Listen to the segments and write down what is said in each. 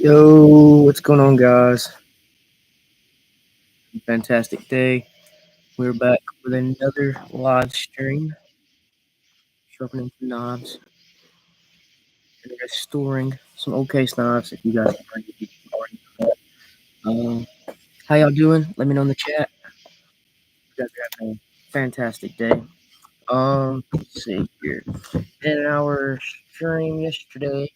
Yo, what's going on, guys? Fantastic day. We're back with another live stream, sharpening some knives and restoring some old case knives. If you guys already know that. How y'all doing? Let me know in the chat. You guys are having a fantastic day. Let's see here. In our stream yesterday,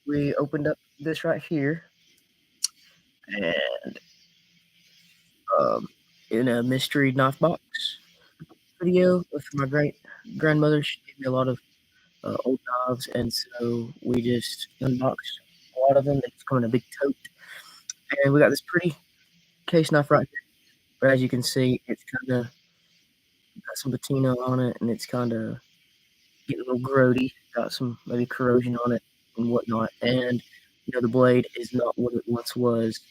we opened up this right here, and in a mystery knife box video with my great grandmother. She gave me a lot of old knives, and so we just unboxed a lot of them. They just come in a big tote, and we got this pretty case knife right here. But as you can see, it's kind of got some patina on it, and it's kind of getting a little grody. Got some maybe corrosion on it and whatnot. And the blade is not what it once was,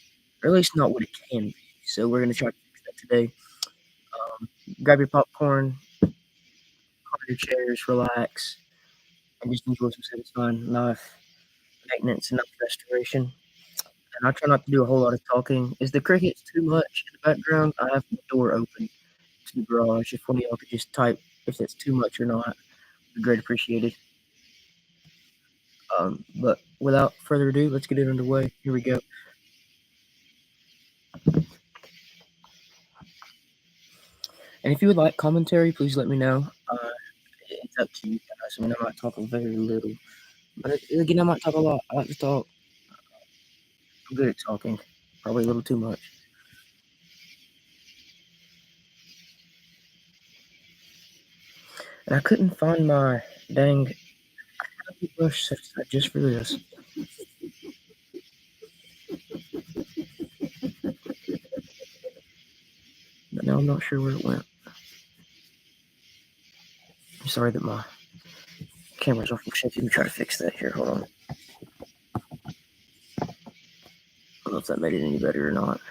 or at least not what it can be. So we're gonna try to fix that today. Grab your popcorn, calm your chairs, relax, and just enjoy some satisfying knife maintenance and knife restoration. And I try not to do a whole lot of talking. Is the crickets too much in the background? I have the door open to the garage. If one of y'all could just type if that's too much or not, it'd be great appreciated. But without further ado, let's get it underway. Here we go. And if you would like commentary, please let me know. It's up to you guys. I mean, I might talk very little, but again, I might talk a lot. I like to talk. I'm good at talking, probably a little too much. And I couldn't find my dang brush set just for this. But now I'm not sure where it went. I'm sorry that my camera's off. Let me try to fix that here. Hold on. I don't know if that made it any better or not.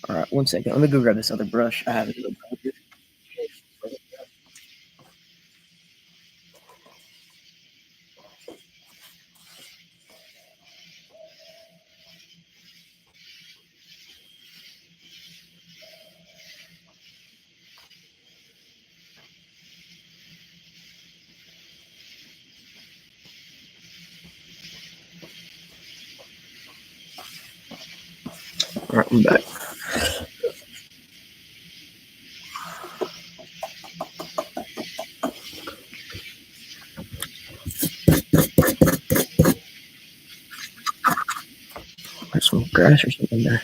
All right, 1 second. Let me go grab this other brush. I have it. All right, I'm back. There's some grass or something there.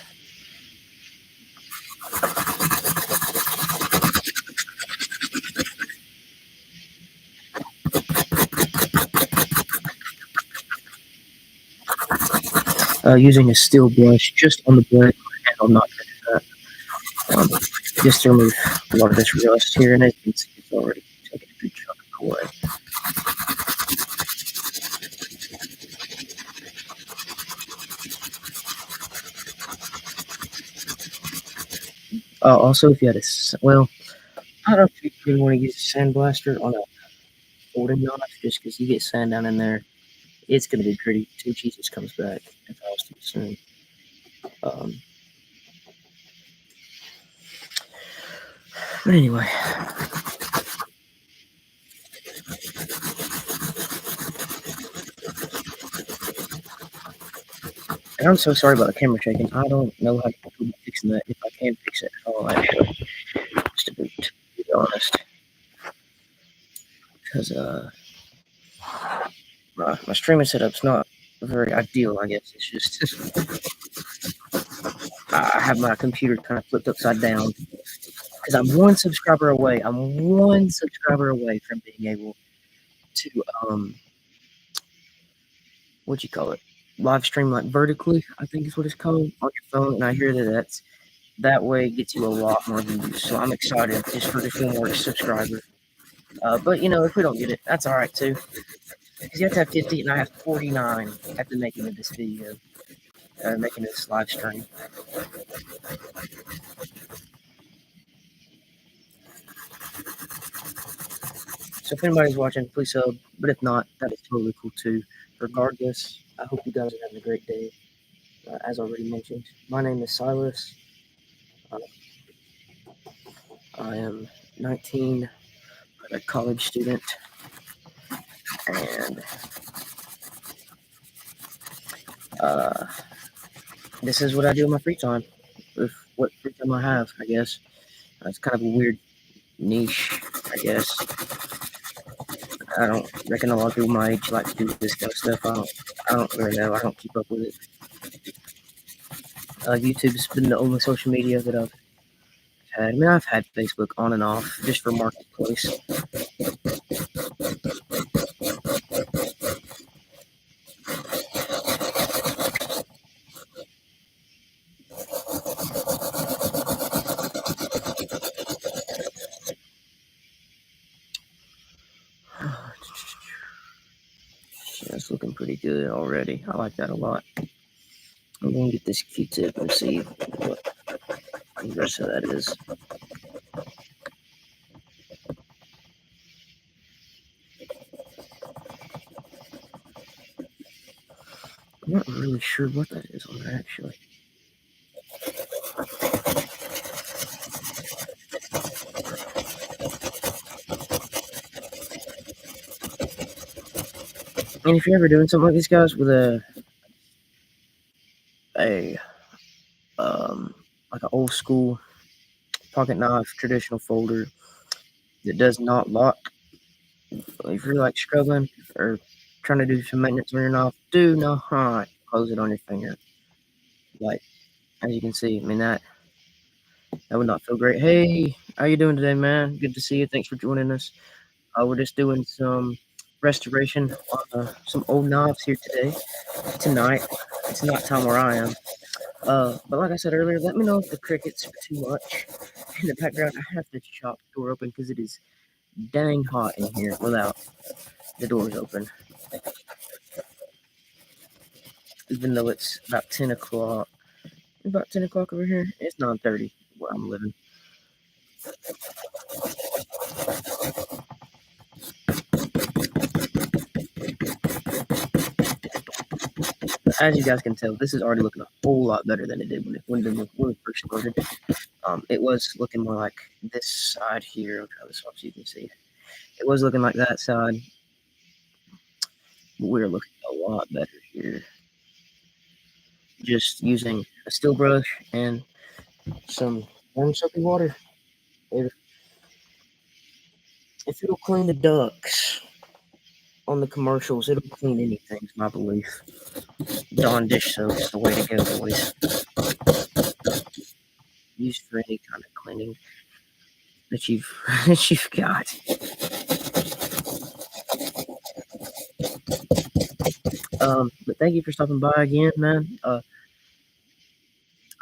Using a steel brush just on the blade handle, not just to remove a lot of this rust here, and as you can see, it's already taken a good chunk of away. Also, if you had I don't know if you really want to use a sandblaster on a folding knife, just because you get sand down in there, it's going to be pretty. Two cheeses comes back if I was too soon. But anyway. And I'm so sorry about the camera shaking. I don't know how to be fixing that. If I can fix it at all, actually, just to be honest, because my streaming setup's not very ideal. I guess it's just I have my computer kind of flipped upside down because I'm one subscriber away. I'm one subscriber away from being able to what you call it, live stream like vertically. I think is what it's called on your phone, and I hear that way it gets you a lot more views. So I'm excited just for this one more subscriber. But if we don't get it, that's all right too. Because you have to have 50, and I have 49 at the making of this video. making this live stream. So if anybody's watching, please sub. But if not, that is totally cool too. Regardless, I hope you guys are having a great day. As already mentioned, my name is Silas. Uh, I am 19, a college student, and uh, this is what I do in my free time. With what free time I have, I guess. It's kind of a weird niche, I guess. I don't reckon a lot of people my age like to do this kind of stuff. I don't really know. I don't keep up with it. YouTube's been the only social media that I've had. I mean, I've had Facebook on and off just for marketplace. That's looking pretty good already. I like that a lot. I'm gonna get this Q-tip and see what the rest of that is. I'm not really sure what that is on there, actually. And if you're ever doing something like this, guys, with a like an old school pocket knife, traditional folder that does not lock, if you're like struggling or trying to do some maintenance on your knife, do not close it on your finger. Like, as you can see, I mean that would not feel great. Hey, how you doing today, man? Good to see you. Thanks for joining us. We're just doing some restoration on some old knives here tonight. It's not time where I am. But like I said earlier, let me know if the crickets are too much in the background. I have the shop door open because it is dang hot in here without the doors open. Even though it's about 10 o'clock. About 10 o'clock over here. It's 9:30 where I'm living. As you guys can tell, this is already looking a whole lot better than it did when we first started. It was looking more like this side here. I'll try this off so you can see. It was looking like that side. We're looking a lot better here. Just using a steel brush and some warm soapy water. If it'll clean the ducks on the commercials, it'll clean anything, is my belief. Dawn dish soap is the way to go, boys. Used for any kind of cleaning that you've that you've got. But thank you for stopping by again, man. I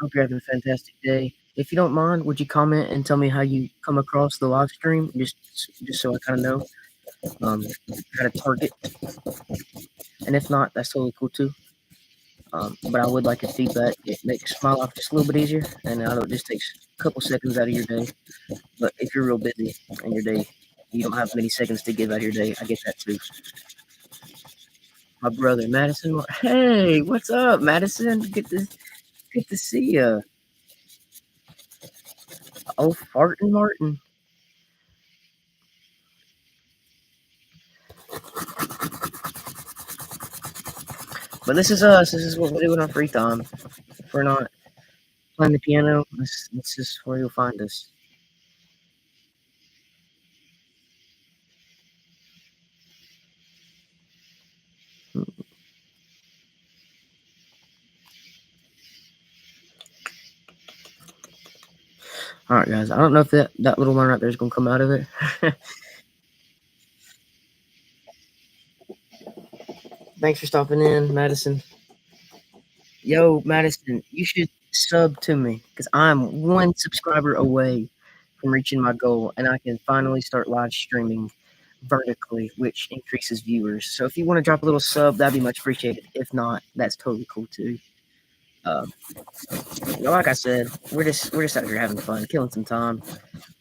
hope you're having a fantastic day. If you don't mind, would you comment and tell me how you come across the live stream, just so I kind of know how to target? And if not, that's totally cool too. But I would like your feedback. It makes my life just a little bit easier, and I know it just takes a couple seconds out of your day. But if you're real busy in your day, you don't have many seconds to give out of your day. I get that too. My brother Madison. Hey, what's up, Madison? Good to see you. Oh, farting Martin. But this is us. This is what we do in our free time. If we're not playing the piano, this is where you'll find us. All right, guys. I don't know if that little line right there is going to come out of it. Thanks for stopping in, Madison. Yo, Madison, you should sub to me because I'm one subscriber away from reaching my goal, and I can finally start live streaming vertically, which increases viewers. So if you want to drop a little sub, that'd be much appreciated. If not, that's totally cool too. Uh, like I said, we're just out here having fun, killing some time,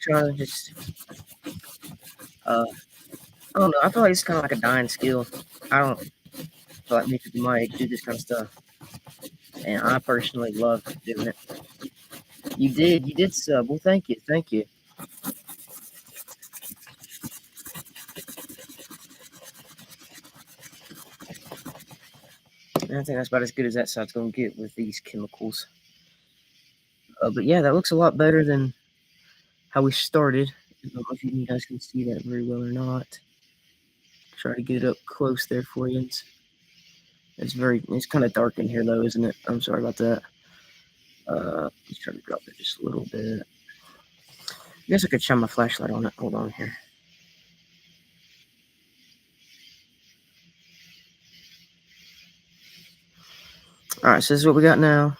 trying to just I don't know. I feel like it's kind of like a dying skill. I don't feel like many people my age do this kind of stuff, and I personally love doing it. You did sub. Well, thank you. And I think that's about as good as that side's gonna get with these chemicals. But yeah, that looks a lot better than how we started. I don't know if you guys can see that very well or not. Try to get it up close there for you. It's kind of dark in here though, isn't it? I'm sorry about that. Let's try to drop it just a little bit. I guess I could shine my flashlight on it. Hold on here. All right, so this is what we got now.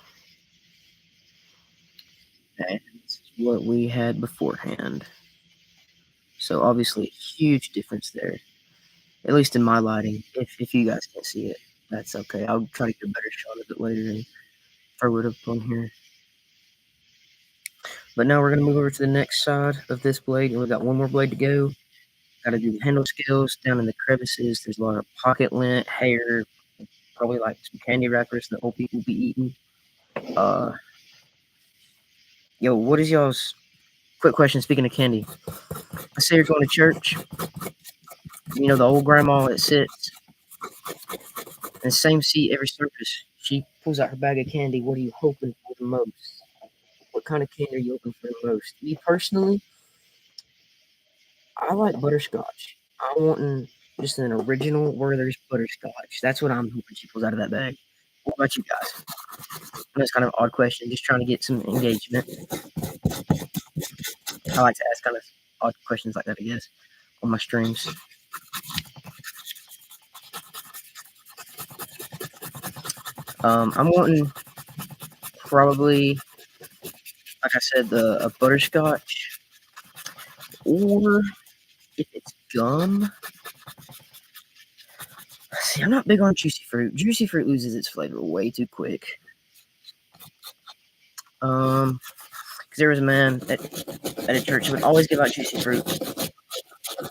And this is what we had beforehand. So obviously, a huge difference there. At least in my lighting. If you guys can't see it, that's okay. I'll try to get a better shot of it later and throw it up on here. But now we're gonna move over to the next side of this blade, and we've got one more blade to go. Got to do the handle scales down in the crevices. There's a lot of pocket lint, hair, probably like some candy wrappers that old people be eating. Uh, yo, what is y'all's quick question? Speaking of candy, I say you're going to church. You know the old grandma that sits in the same seat every service. She pulls out her bag of candy. What are you hoping for the most? What kind of candy are you hoping for the most? Me personally, I like butterscotch. I'm wanting just an original Werther's butterscotch. That's what I'm hoping she pulls out of that bag. What about you guys? That's kind of an odd question. Just trying to get some engagement. I like to ask kind of odd questions like that, I guess, on my streams. I'm wanting probably, like I said, the a butterscotch, or if it's gum. See, I'm not big on juicy fruit. Juicy fruit loses its flavor way too quick. Because there was a man at a church who would always give out juicy fruit.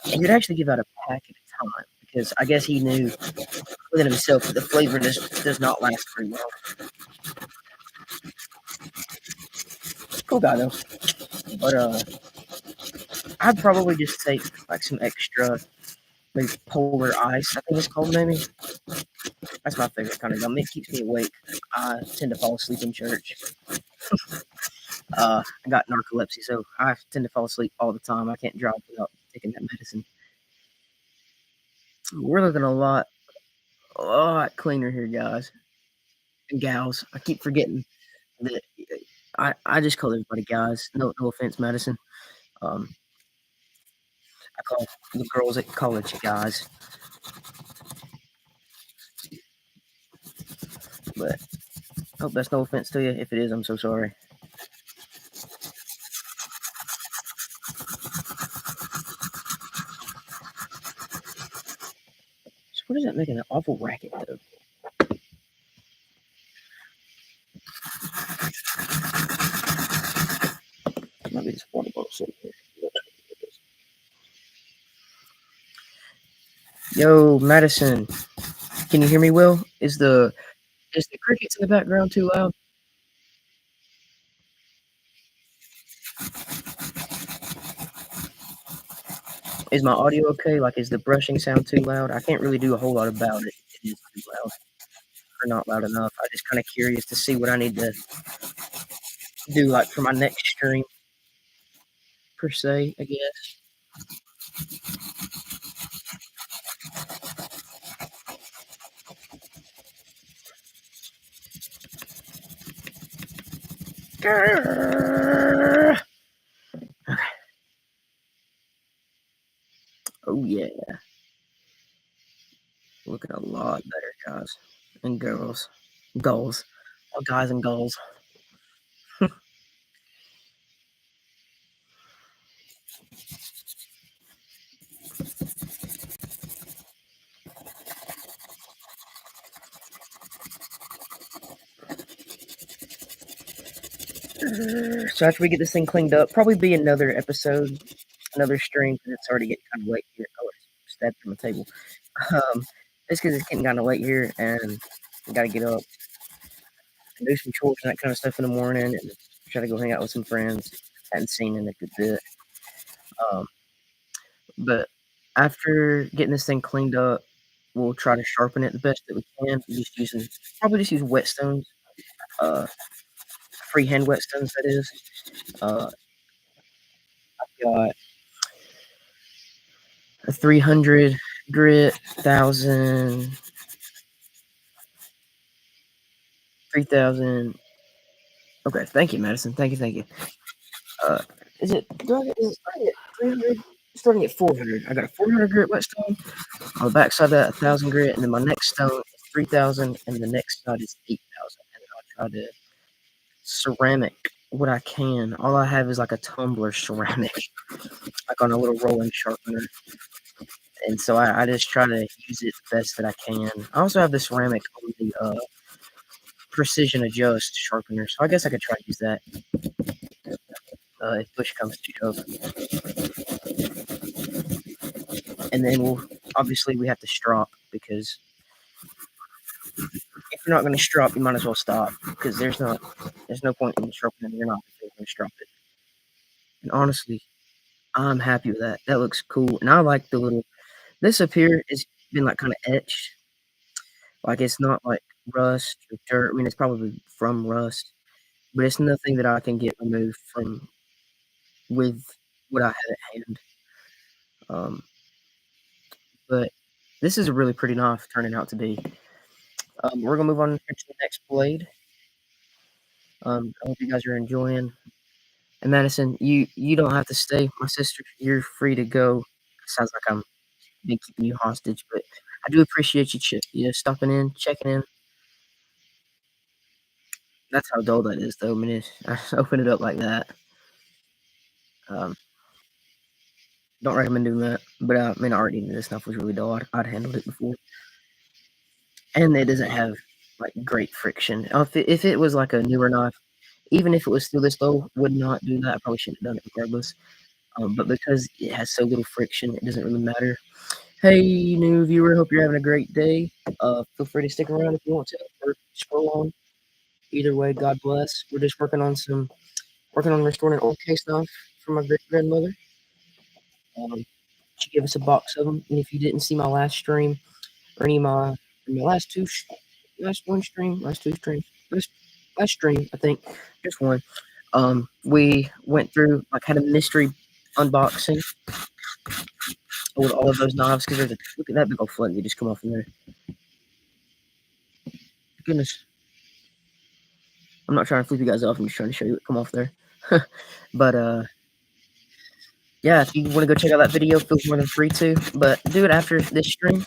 He would actually give out a pack at a time because I guess he knew within himself that the flavor just does not last very long. Cool guy though. But I'd probably just take like some extra, maybe polar ice. I think it's called maybe. That's my favorite kind of gum. It keeps me awake. I tend to fall asleep in church. I got narcolepsy, so I tend to fall asleep all the time. I can't drive without taking that medicine. We're looking a lot cleaner here, guys and gals. I keep forgetting that I just call everybody guys. No offense, Madison. Um, I call the girls at college guys, but I hope that's no offense to you. If it is, I'm so sorry. So what is that making an awful racket though? It might be this water bottle sitting here. Yo, Madison, can you hear me well? Is the crickets in the background too loud? Is my audio okay? Like, is the brushing sound too loud? I can't really do a whole lot about it. It is too loud or not loud enough. I just kind of curious to see what I need to do, like for my next stream per se. I guess. Grrr. Oh yeah, looking a lot better, guys and girls, goals, oh, guys and goals. So after we get this thing cleaned up, probably be another episode, another stream, because it's already getting kind of late here. Oh, it's stabbed from the table. Um, just because it's getting kind of late here, and I got to get up and do some chores and that kind of stuff in the morning, and try to go hang out with some friends. Hadn't seen in a good bit. But after getting this thing cleaned up, we'll try to sharpen it the best that we can. Probably just use whetstones, freehand whetstones. That is. I've got a 300 grit, 1,000, 3,000. Okay, thank you, Madison. Thank you, thank you. Is it starting at 300? Starting at 400. I got a 400 grit whetstone. On the back side of that, 1,000 grit, and then my next stone is 3,000, and the next side is 8,000. And then I'll try to ceramic what I can. All I have is like a tumbler ceramic, like on a little rolling sharpener. And so I just try to use it the best that I can. I also have the ceramic on the precision adjust sharpener, so I guess I could try to use that if push comes to shove. And then we have to strop, because if you're not going to strop, you might as well stop, because there's no point in sharpening. You're not going to strop it. And honestly, I'm happy with that. That looks cool, and I like the little. This up here has been like kind of etched, like it's not like rust or dirt. I mean, it's probably from rust, but it's nothing that I can get removed from with what I have at hand. But this is a really pretty knife turning out to be. We're gonna move on to the next blade. I hope you guys are enjoying. And Madison, you don't have to stay, my sister. You're free to go. Sounds like I'm been keeping you hostage, but I do appreciate you stopping in, checking in. That's how dull that is, though. I mean, I open it up like that. Um, don't recommend doing that. But I mean, I already knew this stuff was really dull. I'd handled it before, and it doesn't have like great friction. If it was like a newer knife, even if it was still this dull, would not do that. I probably shouldn't have done it regardless. But because it has so little friction, it doesn't really matter. Hey, new viewer, hope you're having a great day. Feel free to stick around if you want to, or scroll on. Either way, God bless. We're just working on restoring an old case knife from my great grandmother. She gave us a box of them, and if you didn't see my last stream or any of my last two, last one stream, last two streams, last stream, I think, just one. We went through had a mystery unboxing with all of those knives, because look at that big old flood that just come off in there. Goodness, I'm not trying to flip you guys off. I'm just trying to show you what come off there. But yeah, if you want to go check out that video, feel more than free to. But do it after this stream.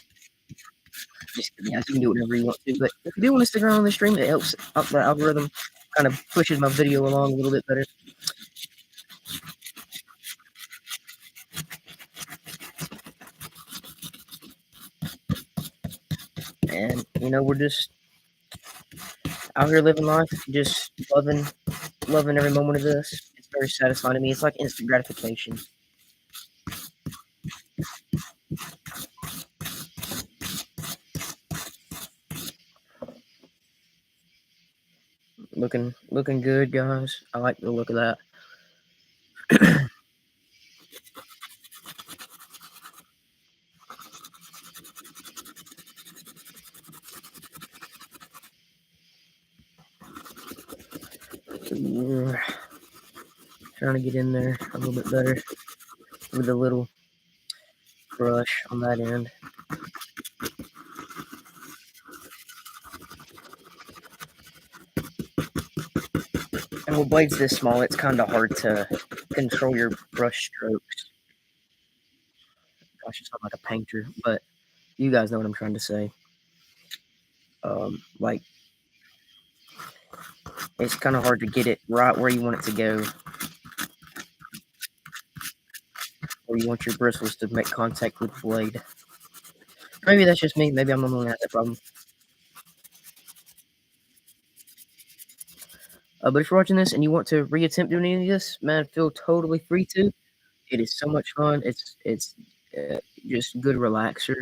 Just kidding, guys. You can do whatever you want to. But if you do want to stick around on the stream, it helps out the algorithm. Kind of pushes my video along a little bit better. And we're just out here living life, just loving every moment of this. It's very satisfying to me. It's like instant gratification. Looking good, guys. I like the look of that. Trying to get in there a little bit better with a little brush on that end. And with blades this small, it's kind of hard to control your brush strokes. Gosh, it's not like a painter, but you guys know what I'm trying to say. Like, it's kind of hard to get it right where you want it to go. Or you want your bristles to make contact with the blade. Maybe that's just me. Maybe I'm the only one that has that problem. But if you're watching this and you want to reattempt doing any of this, man, feel totally free to. It is so much fun. It's just good relaxer,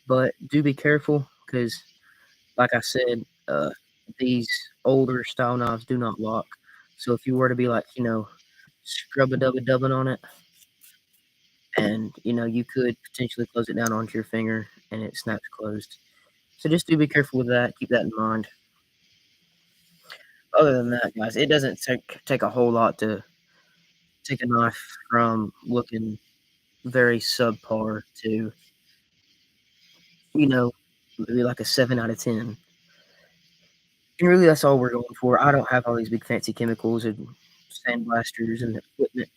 but do be careful because, like I said, these older style knives do not lock. So if you were to be like, scrub a dub a dubbing on it, and you could potentially close it down onto your finger and it snaps closed. So just do be careful with that. Keep that in mind. Other than that, guys, it doesn't take a whole lot to take a knife from looking very subpar to, you know, maybe like a 7 out of 10. And really, that's all we're going for. I don't have all these big fancy chemicals and sandblasters and equipment.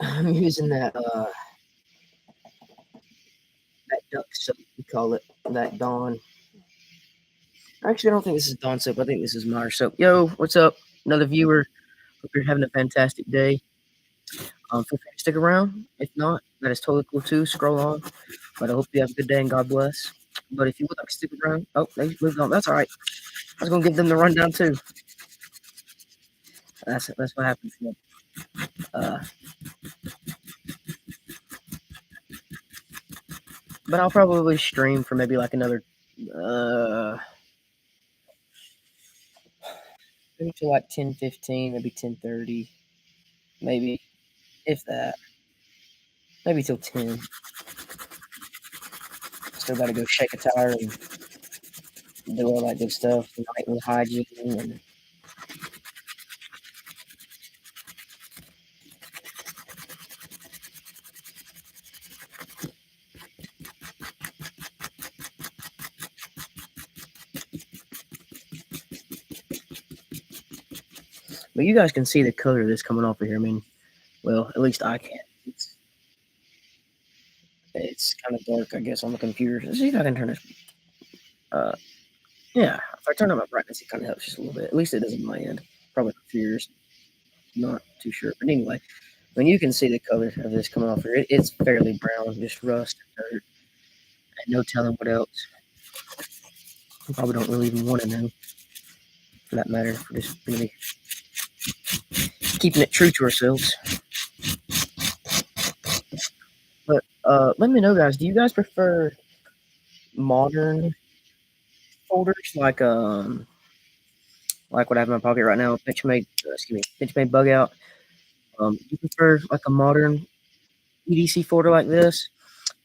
I'm using that duck soap we call it, that Dawn. Actually, I don't think this is Dawn soap. I think this is Meyer soap. Yo, what's up? Another viewer. Hope you're having a fantastic day. Feel free to stick around. If not, that is totally cool too. Scroll on. But I hope you have a good day and God bless. But if you would like to stick around, oh, they moved on. That's all right. I was gonna give them the rundown too. That's what happens. Uh, but I'll probably stream for maybe like another maybe to like 10:15, maybe 10:30, maybe if that, maybe till 10. Still got to go shake a tire and do all that good stuff, nightly hygiene and. But you guys can see the color that's coming off of here. I mean, well, at least I can. It's kind of dark, I guess, on the computer. Let's see if I can turn this. Uh, yeah, if I turn on my brightness, it kind of helps just a little bit. At least it does on my end. Probably not for yours. Not too sure. But anyway, when you can see the color of this coming off here, it's fairly brown, just rust and dirt. And no telling what else. We probably don't really even want to know, for that matter. We're just going to be keeping it true to ourselves. But let me know, guys. Do you guys prefer modern folders like what I have in my pocket right now? Benchmade bug out. You prefer like a modern EDC folder like this?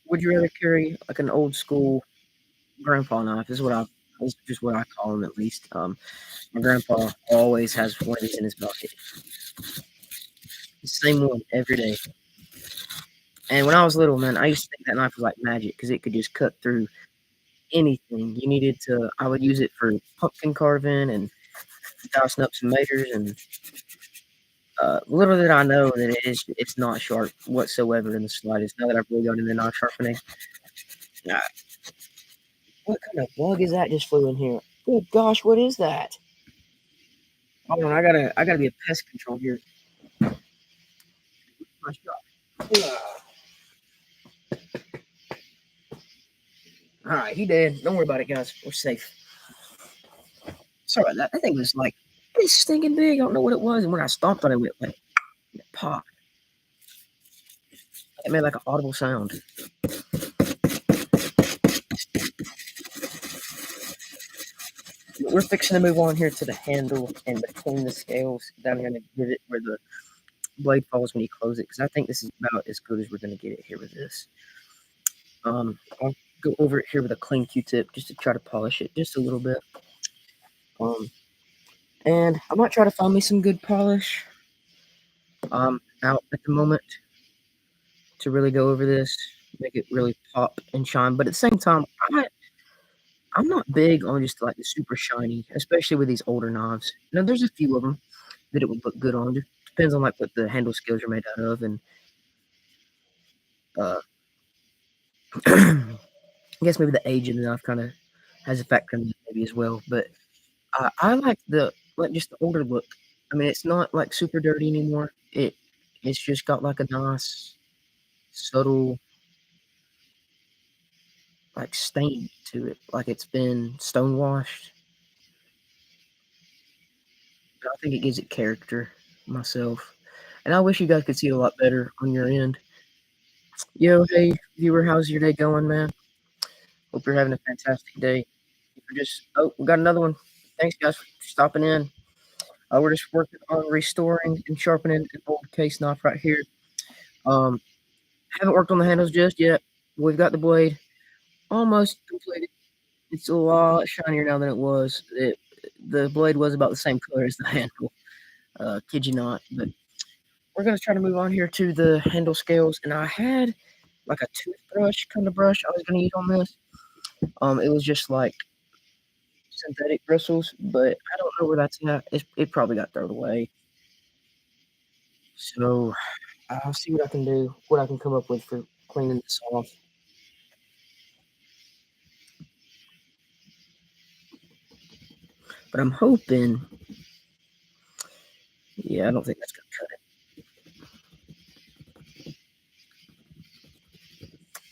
Would you rather carry like an old school grandpa knife? This is just what I call them at least. My grandpa always has one of these in his bucket. The same one every day. And when I was little, man, I used to think that knife was like magic because it could just cut through anything you needed to. I would use it for pumpkin carving and dicing up some tomatoes. And little did I know that it's not sharp whatsoever in the slightest. Now that I've really got into knife sharpening. Uh, what kind of bug is that just flew in here? Good gosh, what is that? Hold on, I gotta be a pest control here. Nice job. All right, he dead. Don't worry about it, guys. We're safe. Sorry about that. That thing was like pretty stinking big. I don't know what it was, and when I stomped on it, it went like pop. It made like an audible sound. We're fixing to move on here to the handle and between the scales down here in the divot where the blade falls when you close it, because I think this is about as good as we're going to get it here with this. I'll go over it here with a clean Q-tip just to try to polish it just a little bit. And I might try to find me some good polish out at the moment to really go over this, make it really pop and shine. But at the same time, I'm not big on just like the super shiny, especially with these older knives. Now, there's a few of them that it would look good on. Just depends on like what the handle skills are made out of, and uh, I guess maybe the age of the knife kind of has a factor in that maybe as well. But I like just the older look. I mean, it's not like super dirty anymore. It's just got like a nice subtle like stain to it, like it's been stonewashed. think it gives it character myself. And I wish you guys could see it a lot better on your end. Yo, hey, viewer, how's your day going, man? Hope you're having a fantastic day. If you're just, oh, we got another one. Thanks, guys, for stopping in. We're just working on restoring and sharpening an old case knife right here. Um, haven't worked on the handles just yet. We've got the blade almost completed. It's a lot shinier now than it was. The blade was about the same color as the handle. Kid you not. But we're gonna try to move on here to the handle scales, and I had like a toothbrush kind of brush I was gonna use on this. It was just like synthetic bristles, but I don't know where that's at. It probably got thrown away. So I'll see what I can do, what I can come up with for cleaning this off. But I'm hoping, yeah, I don't think that's gonna cut it.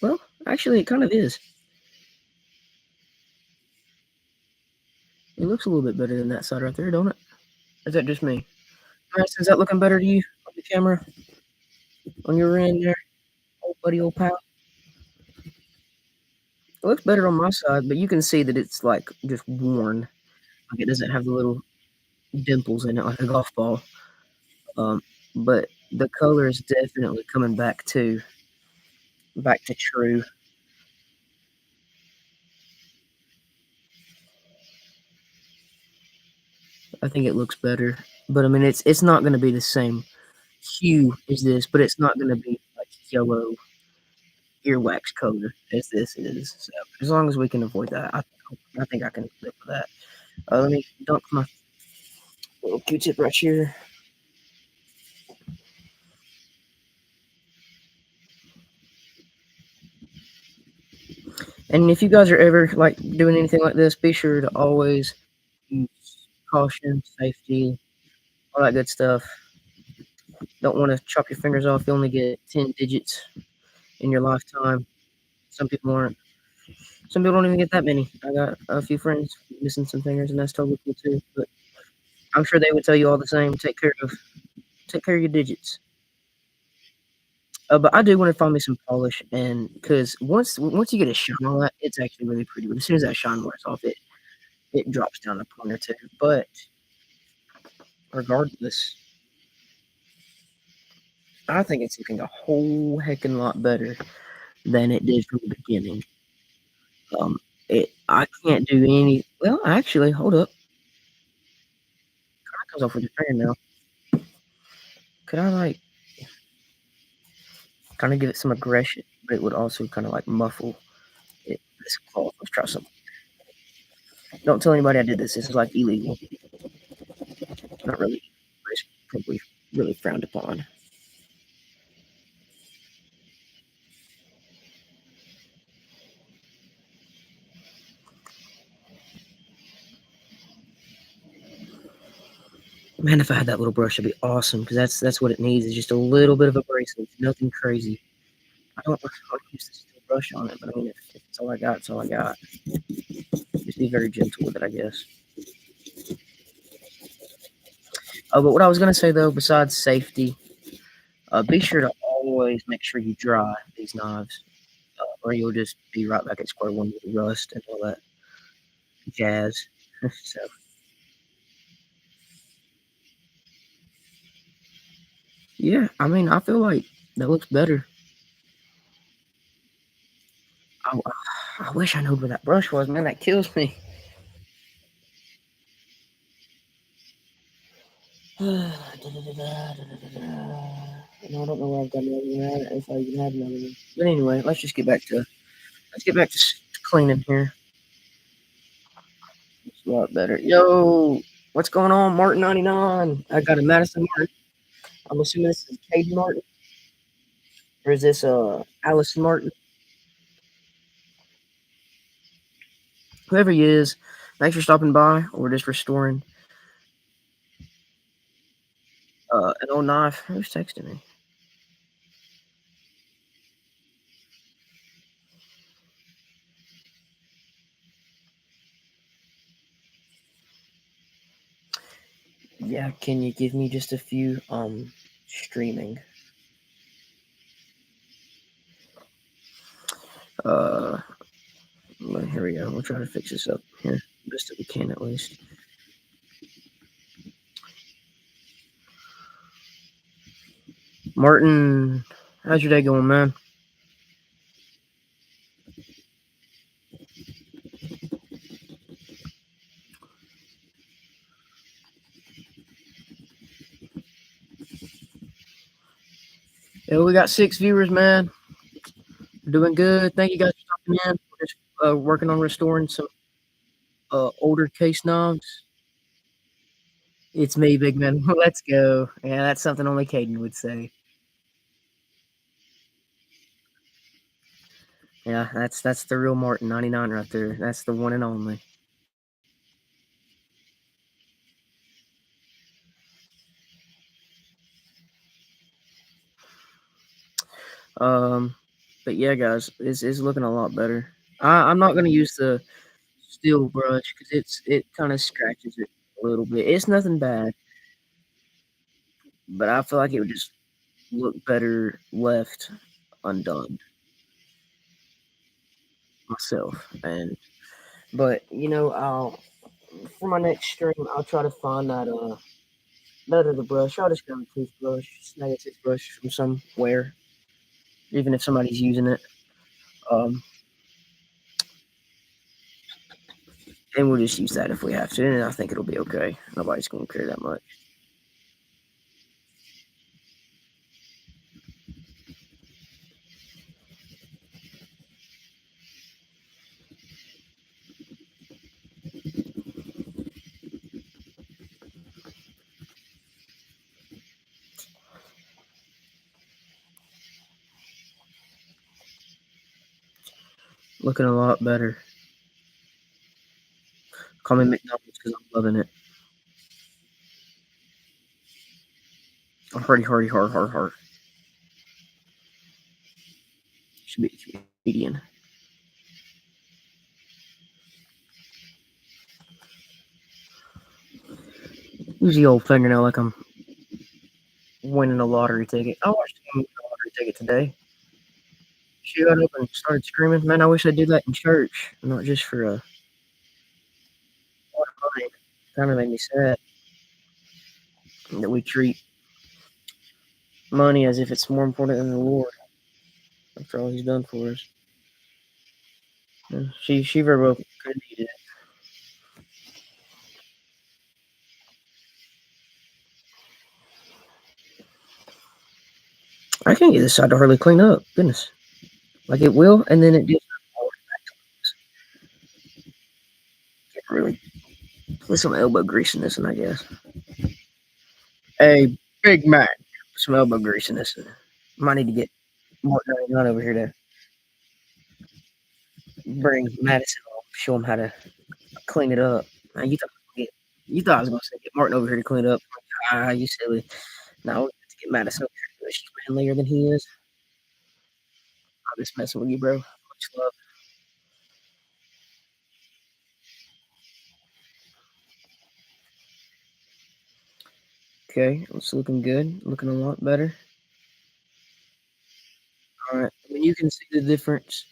Well, actually, it kind of is. It looks a little bit better than that side right there, don't it? Or is that just me? Madison, is that looking better to you on the camera? On your end there, old buddy, old pal? It looks better on my side, but you can see that it's like just worn. Like it doesn't have the little dimples in it like a golf ball. Um, but the color is definitely coming back to true. I think it looks better. But I mean, it's not going to be the same hue as this, but it's not going to be like yellow earwax color as this is. So as long as we can avoid that, I think I can live with that. Let me dunk my little Q-tip right here. And if you guys are ever like doing anything like this, be sure to always use caution, safety, all that good stuff. Don't want to chop your fingers off. You only get 10 digits in your lifetime. Some people aren't. Some people don't even get that many. I got a few friends missing some fingers, and that's totally cool too. But I'm sure they would tell you all the same. Take care of your digits. But I do want to find me some polish, and because once you get a shine on that, it's actually really pretty. But as soon as that shine wears off, it drops down a point or two. But regardless, I think it's looking a whole heckin' lot better than it did from the beginning. I can't do any. Well, actually, hold up. That comes off with your finger now. Could I like kind of give it some aggression, but it would also kind of like muffle it. This cloth. Let's try something. Don't tell anybody I did this. This is like illegal. Not really. It's probably really frowned upon. Man, if I had that little brush, it'd be awesome because that's what it needs. Is just a little bit of abrasive, nothing crazy. I don't use this steel brush on it, but I mean, if it's all I got, it's all I got. Just be very gentle with it, I guess. But what I was gonna say though, besides safety, be sure to always make sure you dry these knives, or you'll just be right back at square one with rust and all that jazz. So yeah, I mean, I feel like that looks better. I, I wish I knew where that brush was, man. That kills me. No, I don't know where I've got another one at, if I even have another one. But anyway, let's get back to cleaning here. It's a lot better. Yo, what's going on, Martin 99? I got a Madison Martin. I'm assuming this is Caden Martin, or is this Allison Martin? Whoever he is, thanks for stopping by or just restoring an old knife. Who's texting me? Yeah, can you give me just a few streaming? Uh well, here we go. We'll try to fix this up here. Best that we can at least. Martin, how's your day going, man? Yeah, we got 6 viewers, man. We're doing good. Thank you guys for stopping in. We're just working on restoring some older case knobs. It's me, big man. Let's go. Yeah, that's something only Caden would say. Yeah, that's the real Martin 99 right there. That's the one and only. Um, but yeah, guys, it's looking a lot better. I'm not gonna use the steel brush because it kind of scratches it a little bit. It's nothing bad, but I feel like it would just look better left undone myself. And but I'll for my next stream I'll try to find that other brush. I'll just grab a toothbrush, snag a toothbrush from somewhere, even if somebody's using it. Um, and we'll just use that if we have to, and I think it'll be okay. Nobody's gonna care that much. Looking a lot better. Call me McDonald's because I'm loving it. Hardy, hardy, hard, hard, hard. Should be a comedian. Use the old fingernail like I'm winning a lottery ticket. I watched him win a lottery ticket today. She got up and started screaming. Man, I wish I did that in church, not just for a lot of money. Kind of made me sad that we treat money as if it's more important than the Lord after all He's done for us. And she very well could have needed it. I can't get this side to hardly clean up. Goodness, like it will, and then it just get really put some elbow grease in this one, I guess. Hey, Big Mac, put some elbow grease in this one. Might need to get Martin not over here to bring Madison on, show him how to clean it up. Man, you thought I was gonna say get Martin over here to clean it up. Ah, you silly. No, we have to get Madison over here to do it. She's manlier than he is. I'm just messing with you, bro. Much love. Okay, it's looking good. Looking a lot better. All right. I mean, you can see the difference.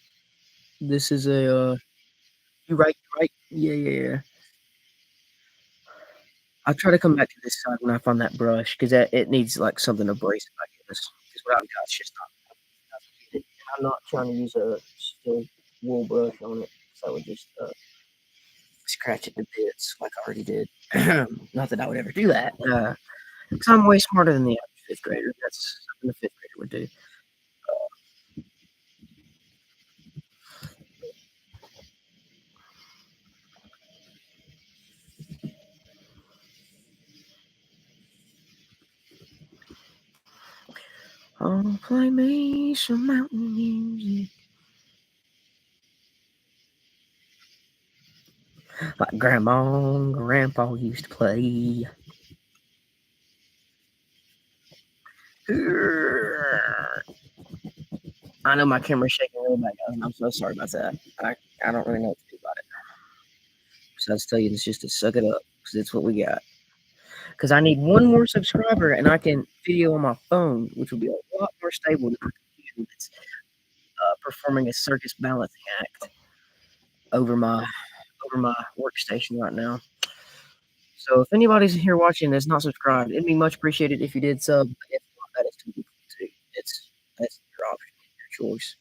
This is a you right, you right. Yeah, yeah, yeah. I'll try to come back to this side when I find that brush because it needs like something abrasive, I guess. Because what I've got is just not. I'm not trying to use a steel wool brush on it because that would just scratch it to bits like I already did. Not that I would ever do that. Because I'm way smarter than the average fifth grader. That's something a fifth grader would do. Oh, play me some mountain music like Grandma and Grandpa used to play. I know my camera's shaking really bad, guys, and I'm so sorry about that. I don't really know what to do about it. So I just tell you, it's just to suck it up because it's what we got. because I need one more subscriber and I can video on my phone, which will be a lot more stable than my computer that's performing a circus balancing act over my workstation right now. So if anybody's here watching that's not subscribed, it'd be much appreciated if you did sub. But if not, that is totally cool too. That's your option, your choice.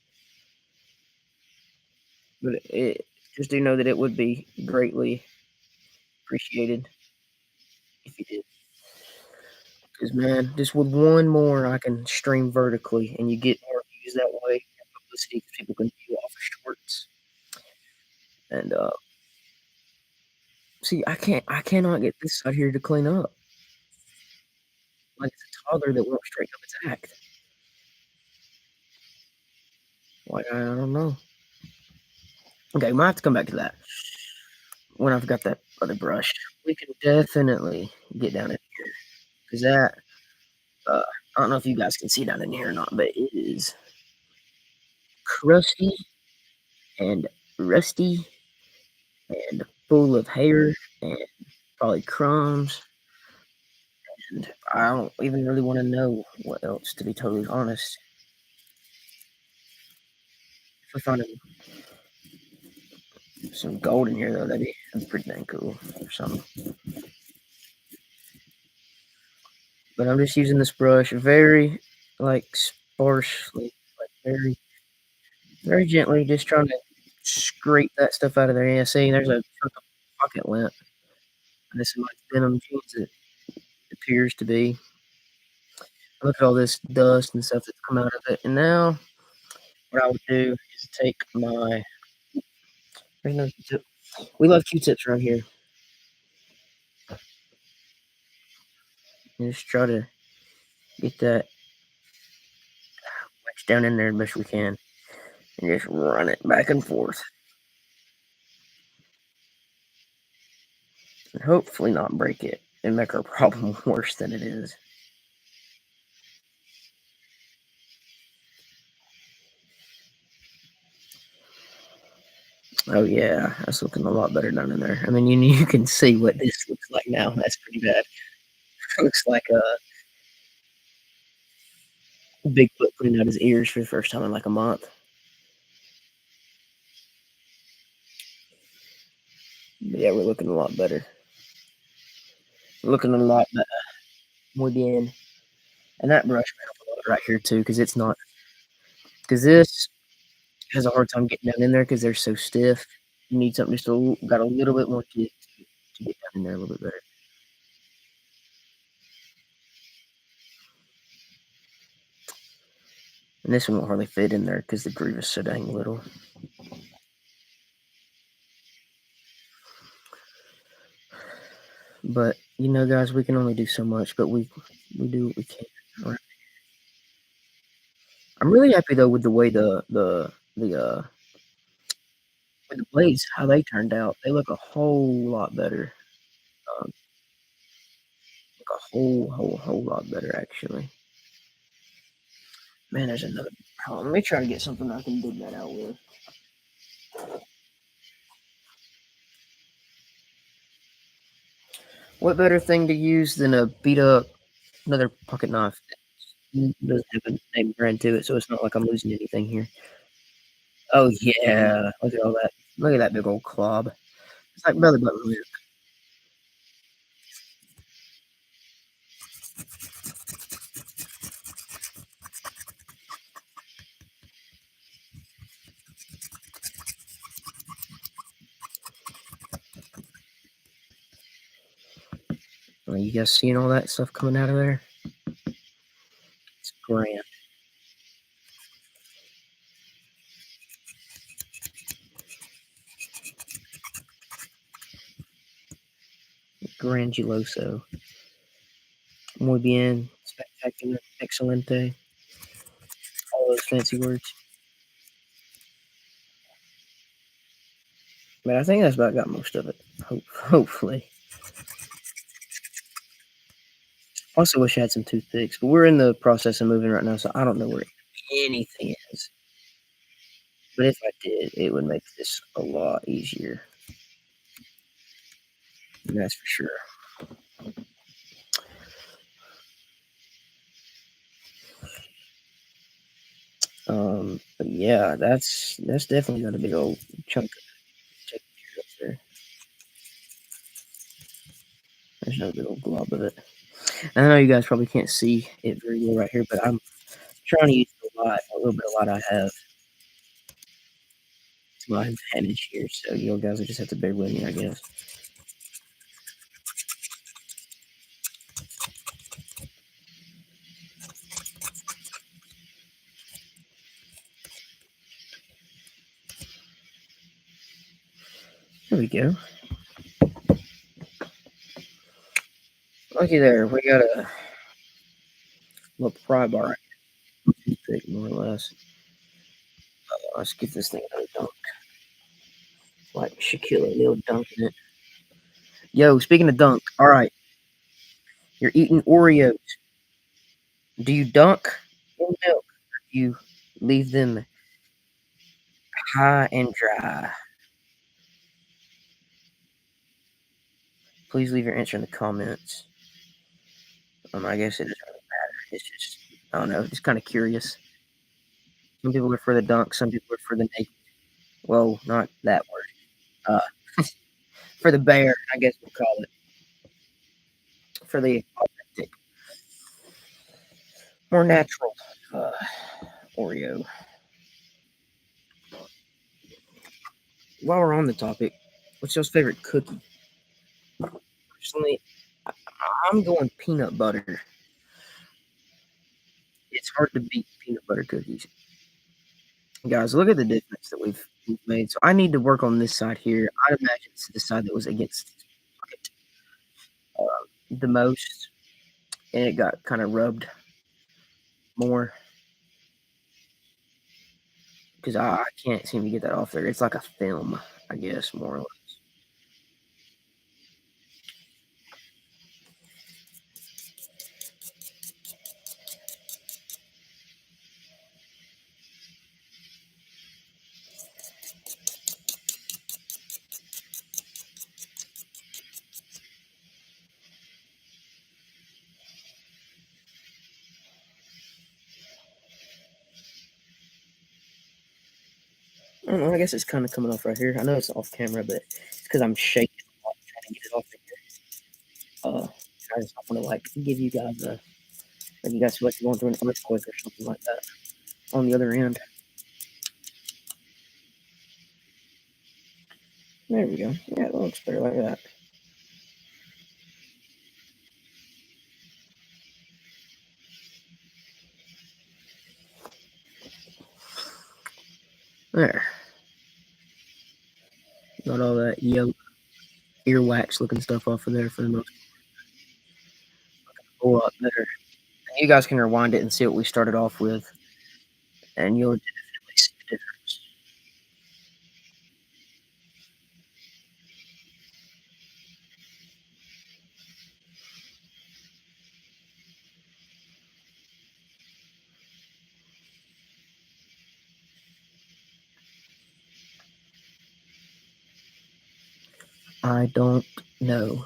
But just do know that it would be greatly appreciated if you did. Because man, just with one more, I can stream vertically, and you get more views that way, and publicity because people can view off of shorts. And see, I cannot get this side here to clean up. Like it's a toddler that won't straighten up its act. Like I don't know. Okay, might have to come back to that when I've got that other brush. We can definitely get down in here because that. I don't know if you guys can see down in here or not, but it is crusty and rusty and full of hair and probably crumbs. And I don't even really want to know what else, to be totally honest. If we find some gold in here, though, that'd be pretty dang cool or something. But I'm just using this brush very, like, sparsely, like, very, very gently, just trying to scrape that stuff out of there. Yeah, see, there's a chunk of pocket lint. And this is my denim jeans, it appears to be. Look at all this dust and stuff that's come out of it. And now, what I would do is take my. There's no Q-tip. We love Q-tips around here. And just try to get that wedged down in there as best we can. And just run it back and forth. And hopefully not break it and make our problem worse than it is. Oh yeah, that's looking a lot better down in there. I mean, you can see what this looks like now. That's pretty bad. Looks like a Bigfoot putting out his ears for the first time in like a month. But yeah, we're looking a lot better. Looking a lot better. Muy bien. And that brush may help a lot right here too, because it's not. Because this has a hard time getting down in there because they're so stiff. You need something just got a little bit more kick to get down in there a little bit better. And this one won't hardly fit in there because the groove is so dang little. But you know, guys, we can only do so much, but we do what we can. Right? I'm really happy though with the way the with the blades how they turned out. They look a whole lot better. Um, look a whole lot better actually. Man, there's another problem. Let me try to get something I can dig that out with. What better thing to use than a beat up another pocket knife that doesn't have a name brand to it, so it's not like I'm losing anything here. Oh yeah, look at all that. Look at that big old clob. It's like belly button lint. Are you guys seeing all that stuff coming out of there? It's grand. Granduloso. Muy bien. Spectacular. Excelente. All those fancy words. But I think that's about got most of it. Hopefully. Also wish I had some toothpicks, but we're in the process of moving right now, so I don't know where anything is. But if I did, it would make this a lot easier. And that's for sure. But yeah, that's definitely got a big old chunk of chicken up there. There's no big old glob of it. And I know you guys probably can't see it very well right here, but I'm trying to use a little bit of light I have to my advantage here. So you guys will just have to bear with me, I guess. There we go. Looky there, we got a little pry bar right here. Toothpick, more or less. Let's give this thing another dunk. Like Shaquille O'Neal dunking it. Yo, speaking of dunk, all right, you're eating Oreos. Do you dunk in milk or do you leave them high and dry? Please leave your answer in the comments. I guess it doesn't really matter. It's just, I don't know, just kind of curious. Some people prefer the dunk, some people prefer the naked. Well, not that word. For the bear, I guess we'll call it. For the authentic, more natural uh, Oreo. While we're on the topic, what's your favorite cookie? Personally, I- I'm going peanut butter. It's hard to beat peanut butter cookies. Guys, look at the difference that we've made. So I need to work on this side here. I'd imagine it's the side that was against it the most, and it got kind of rubbed more because I can't seem to get that off there. It's like a film, I guess, more or less. I don't know. I guess it's kind of coming off right here. I know it's off camera, but it's because I'm shaking a lot trying to get it off here. I just want to like give you guys a, like you guys feel like you're going through an earthquake or something like that on the other end. There we go. Yeah, it looks better like that. There. Got all that yellow earwax looking stuff off of there for the most a whole lot better. And you guys can rewind it and see what we started off with, and you'll definitely see the difference. I don't know.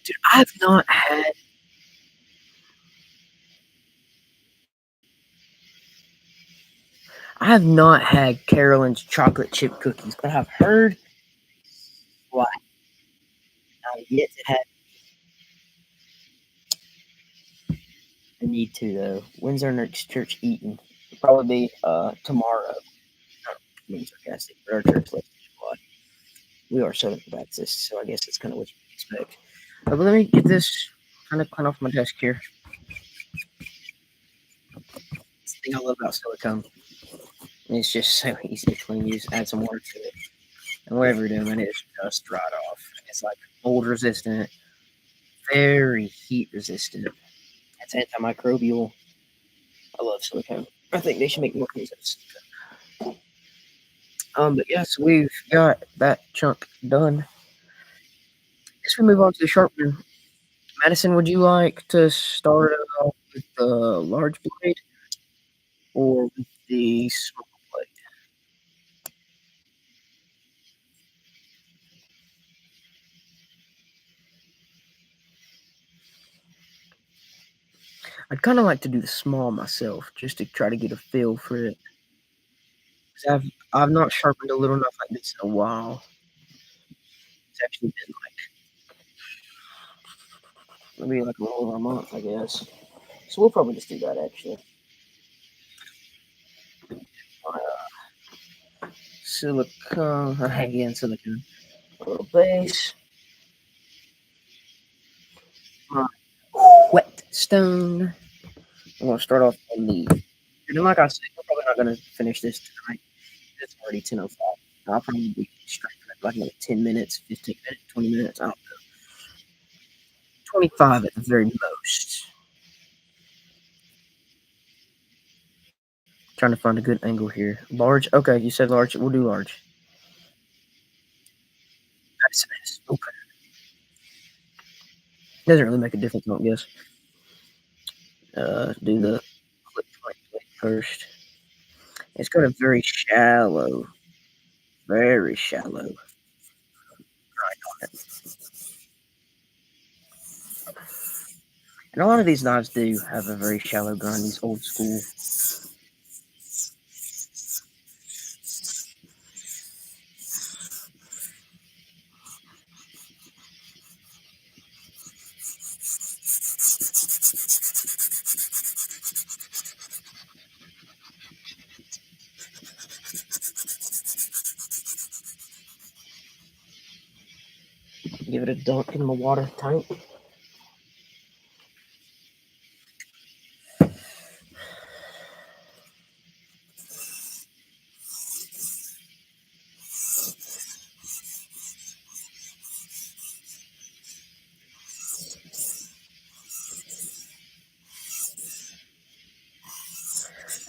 Dude, I have not had Carolyn's chocolate chip cookies, but I've heard why I've yet to have. I need to though. When's our next church eating? Probably be tomorrow. Not being sarcastic, but our church left July. We are Southern Baptists, so I guess that's kind of what you expect. But let me get this kind of clean off my desk here. It's the thing I love about silicone. It's just so easy to clean. You just add some water to it, and whatever you're doing, it's just right off. It's like mold resistant, very heat resistant. It's antimicrobial. I love silicone. I think they should make more things out of silicone. But yes, we've got that chunk done. Guess we move on to the sharpener. Madison, would you like to start off with the large blade or with the small blade? I'd kinda like to do the small myself just to try to get a feel for it. 'Cause I've not sharpened a little knife like this in a while. It's actually been, like, maybe, like, a little over a month, I guess. So we'll probably just do that, actually. My, silicone again, silicone. A little base. My whetstone. I'm gonna start off on the and like I said, we're probably not gonna finish this tonight. It's already 10:05. I'll probably be straight for like another 10 minutes, 15 minutes, 20 minutes. I don't know. 25 at the very most. Trying to find a good angle here. Large. Okay, you said large. We'll do large. Nice. Okay. Doesn't really make a difference, I don't guess. Do the clip point plate first. It's got a very shallow grind on it. And a lot of these knives do have a very shallow grind, these old school. Give it a dunk in the water tank.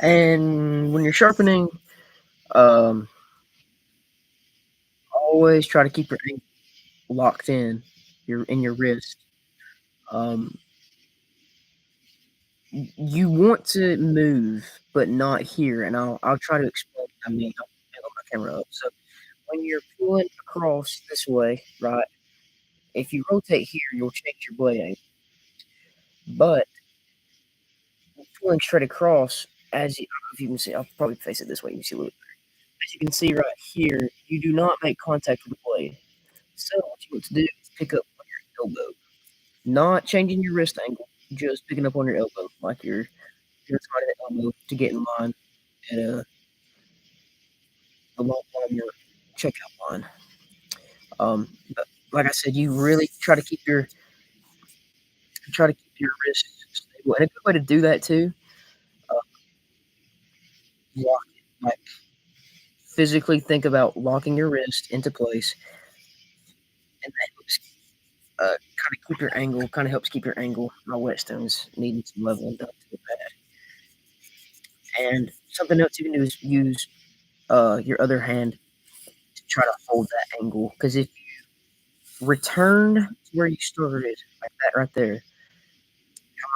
And when you're sharpening, um, always try to keep your aim locked in your wrist. Um, you want to move, but not here. And I'll try to explain. I mean, I'll hold my camera up. So when you're pulling across this way, right? If you rotate here, you'll change your blade angle. But pulling straight across, as you, I don't know if you can see, I'll probably face it this way. You can see a little. As you can see right here, you do not make contact with the blade. So what you want to do is pick up on your elbow, not changing your wrist angle, just picking up on your elbow, like you're trying to elbow to get in line at the long line, your checkout line. But like I said, you really try to keep your wrist stable, and a good way to do that too, uh, lock it, like physically think about locking your wrist into place, and that helps kind of keep your angle. Kind of helps keep your angle. My whetstones needing some leveling done to the pad. And something else you can do is use your other hand to try to hold that angle. Because if you return to where you started, like that right there,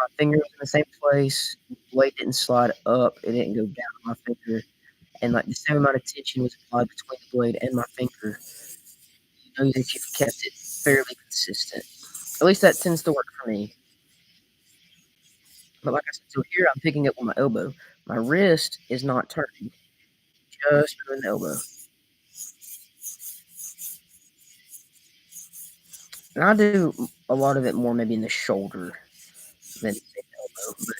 my finger was in the same place, the blade didn't slide up, it didn't go down my finger, and like the same amount of tension was applied between the blade and my finger. You know that you've kept it fairly consistent. At least that tends to work for me. But like I said, so here I'm picking up with my elbow. My wrist is not turning, just with an elbow. And I do a lot of it more maybe in the shoulder than the elbow. But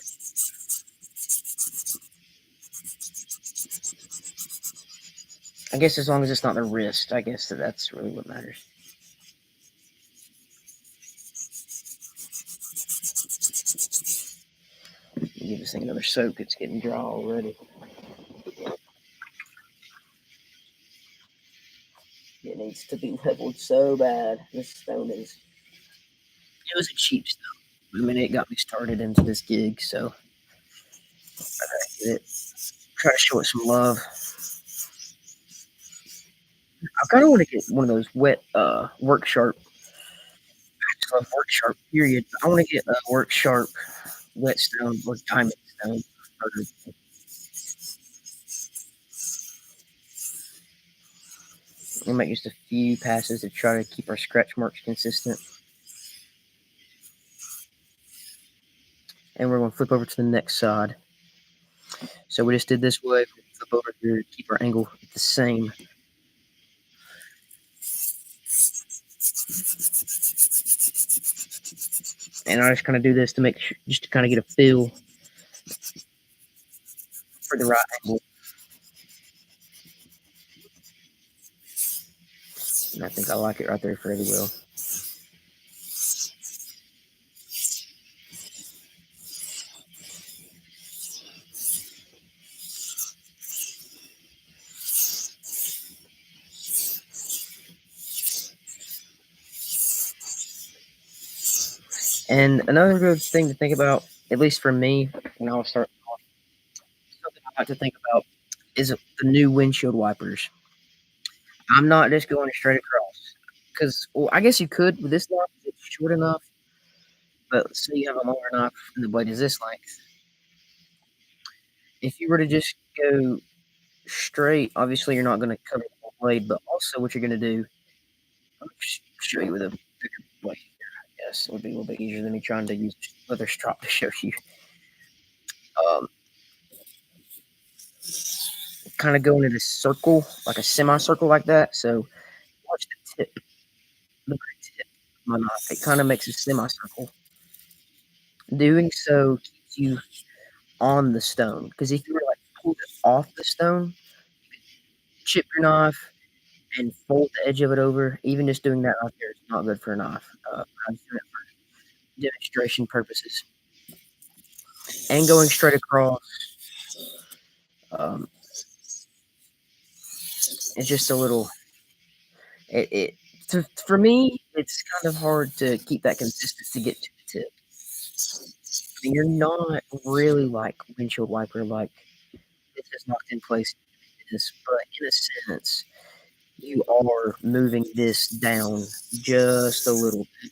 I guess as long as it's not the wrist, I guess that's really what matters. Give this thing another soak. It's getting dry already. It needs to be leveled so bad. This stone is. It was a cheap stone. I mean, it got me started into this gig, so I gotta get it. Try to show it some love. I kind of want to get one of those wet work sharp. I just love work sharp. Period. I want to get a work sharp whetstone or diamond stone. We'll make just a few passes to try to keep our scratch marks consistent. and we're going to flip over to the next side. So we just did this way. Flip over here, keep our angle the same. And I just kind of do this to make sure, just to kind of get a feel for the right angle. And I think I like it right there fairly well. And another good thing to think about, at least for me, when I was starting off, something I like to think about is the new windshield wipers. I'm not just going straight across because, well, I guess you could with this knife. It's short enough, but say you have a longer knife and the blade is this length. If you were to just go straight, obviously you're not going to cover the whole blade, but also what you're going to do, I'll show you with a bigger blade here. I guess it would be a little bit easier than me trying to use leather strop to show you. Um, kind of going in a circle, like a semicircle like that. So watch the tip, the very tip of my knife. It kind of makes a semicircle. Doing so keeps you on the stone because if you were like pulled it off the stone, chip your knife and fold the edge of it over. Even just doing that out there is not good for a knife. I'm doing it for demonstration purposes. And going straight across, um, it's just a little. It for me, it's kind of hard to keep that consistent to get to the tip. I mean, you're not really like windshield wiper, like this is locked in place. This, but in a sense, you are moving this down just a little bit.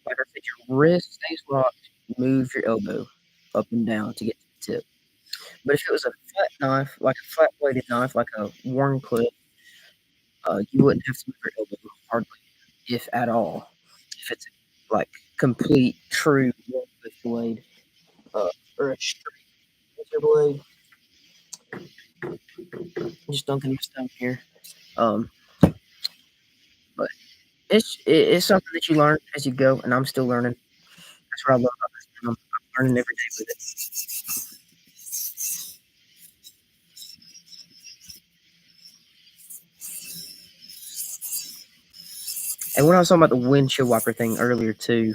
Like I said, your wrist stays locked. Move your elbow up and down to get to the tip. But if it was a flat knife, like a flat bladed knife, like a worn clip, you wouldn't have to move your elbow hardly, if at all. If it's like complete true worn clip blade, uh, or a straight razor blade, just dunking this down here. Um, but it's something that you learn as you go, and I'm still learning. That's what I love about this. I'm learning every day with it. And when I was talking about the windshield wiper thing earlier too,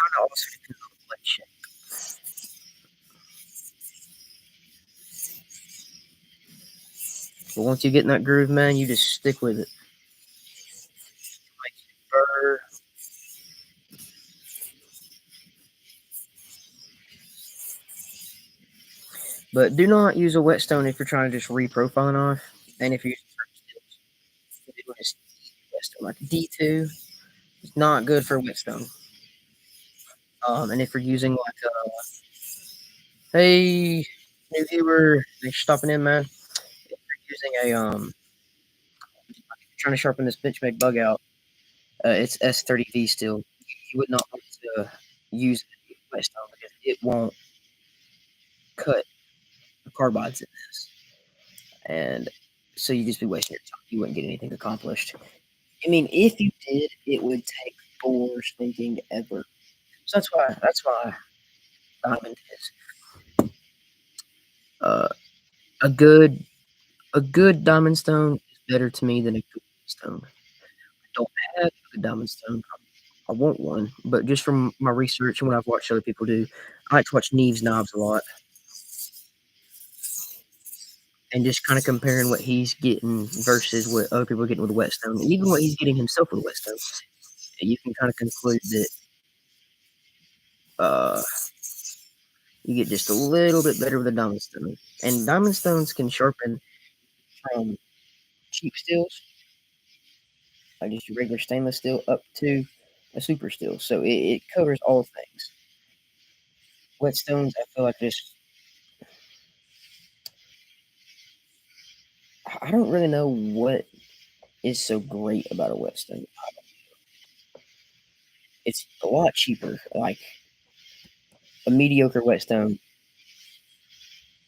kind of also depends on the blade shape. But once you get in that groove, man, you just stick with it. Like burr. But do not use a whetstone if you're trying to just reprofile a knife. And if you're using certain stills, just whetstone like a D2. It's not good for a whetstone. And if you're using like a hey new viewer, thanks for stopping in, man. If you're using a trying to sharpen this benchmade bug out, it's S30V still. You would not want to use a whetstone because it won't cut the carbides in this. And so you just be wasting your time. You wouldn't get anything accomplished. I mean, if you did, it would take four stinking ever. So that's why diamond is uh, a good a good diamond stone is better to me than a good stone. I don't have a good diamond stone. I want one, but just from my research and what I've watched other people do, I like to watch Neve's Knobs a lot and just kind of comparing what he's getting versus what other people are getting with Whetstone, and even what he's getting himself with Whetstone. You can kind of conclude that uh, you get just a little bit better with a diamond stone. And diamond stones can sharpen from cheap steels, like just your regular stainless steel, up to a super steel. So it covers all things. Whetstones, I feel like just I don't really know what is so great about a whetstone. It's a lot cheaper. Like a mediocre whetstone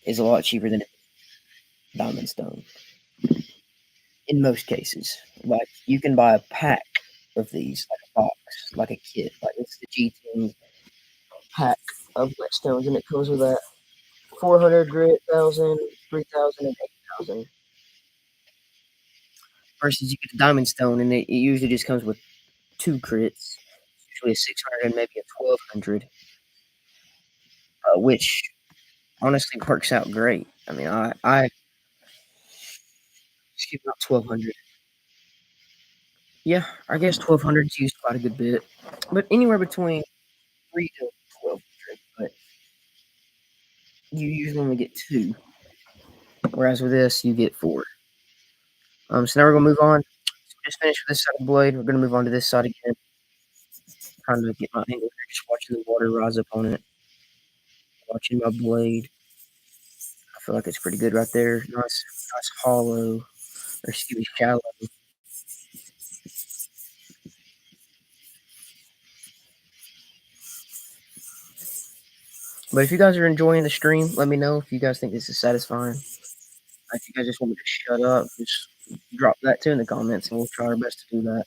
is a lot cheaper than a diamond stone in most cases. Like you can buy a pack of these, like a box, like a kit. Like it's the G10 pack of whetstones, and it comes with that 400 grit, 1,000, 3,000, and 8,000. Versus you get a diamond stone, and it usually just comes with two crits, usually a 600 and maybe a 1,200, which honestly works out great. I mean, I skip about 1,200. Yeah, I guess 1,200 is used quite a good bit, but anywhere between 3 to 1,200. But you usually only get two, whereas with this you get four. So now we're gonna move on. So we just finished with this side of the blade. We're gonna move on to this side again. Trying to get my angle here, just watching the water rise up on it, watching my blade. I feel like it's pretty good right there. Nice hollow, or excuse me, shallow. But if you guys are enjoying the stream, let me know if you guys think this is satisfying. If you guys just want me to shut up, just drop that too in the comments, and we'll try our best to do that.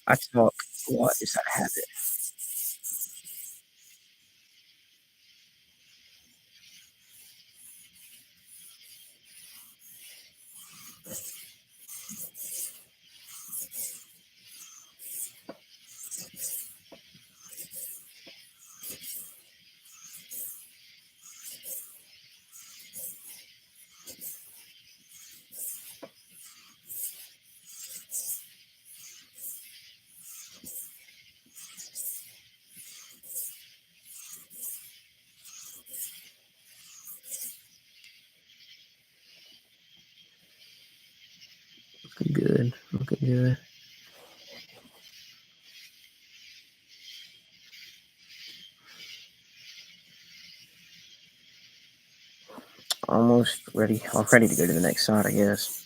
I talk a lot just out of habit. Looking good. Looking good. Almost ready. All ready to go to the next side, I guess.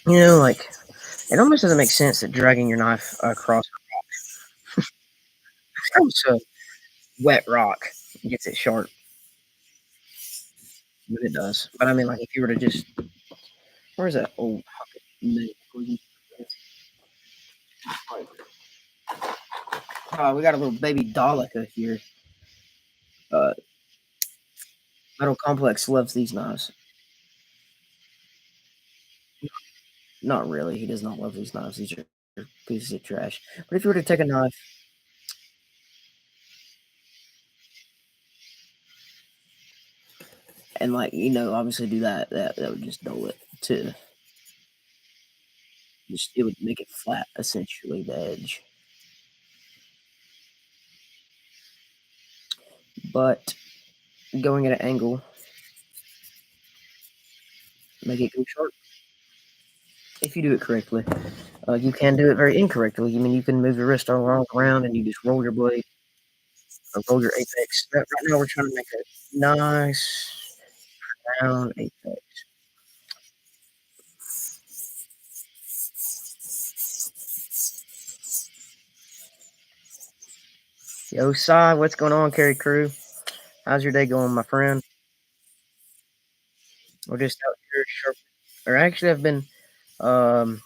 Like it almost doesn't make sense that dragging your knife across a wet rock gets it sharp, but it does. But I mean, like if you were to just, where's that old nail? We got a little baby Daleka here. Uh, Metal Complex loves these knives. Not really. He does not love these knives. These are pieces of trash. But if you were to take a knife and obviously do that would just dull it to just it would make it flat essentially the edge. But going at an angle, make it go sharp. If you do it correctly, you can do it very incorrectly. I mean, you can move your wrist all around and you just roll your blade or roll your apex. Right now, we're trying to make a nice round apex. Yo, Sai, what's going on, Carry Crew? How's your day going, my friend? We're just out here sharp. Or actually, I've been um,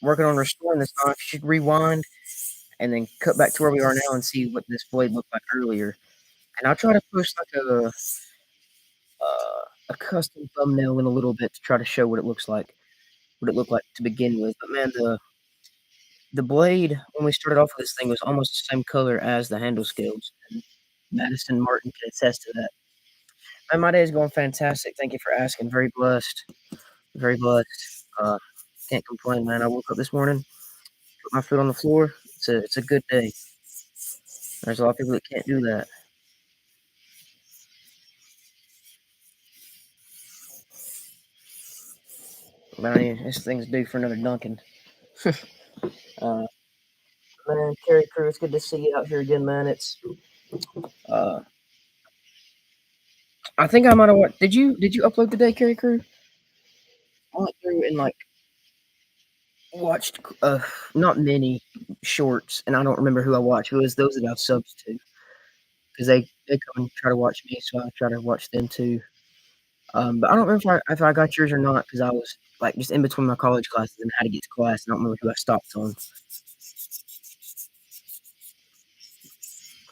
working on restoring this knife. You should rewind and then cut back to where we are now and see what this blade looked like earlier. And I'll try to post like a custom thumbnail in a little bit to try to show what it looked like to begin with. But man, the blade when we started off with this thing was almost the same color as the handle scales. And Madison Martin can attest to that. And my day is going fantastic. Thank you for asking. Very blessed. Very blessed. Can't complain, man. I woke up this morning, put my foot on the floor. It's a good day. There's a lot of people that can't do that. But I mean, this thing's due for another Duncan. uh, Man, Terry Crew, it's good to see you out here again, man. Uh, I think I might have watched. Did you upload today, Carrie Crew? I went through and like watched not many shorts, and I don't remember who I watched. It was those that I've subs to because they come and try to watch me, so I try to watch them too. But I don't remember if I got yours or not because I was like just in between my college classes and had to get to class. And I don't remember who I stopped on,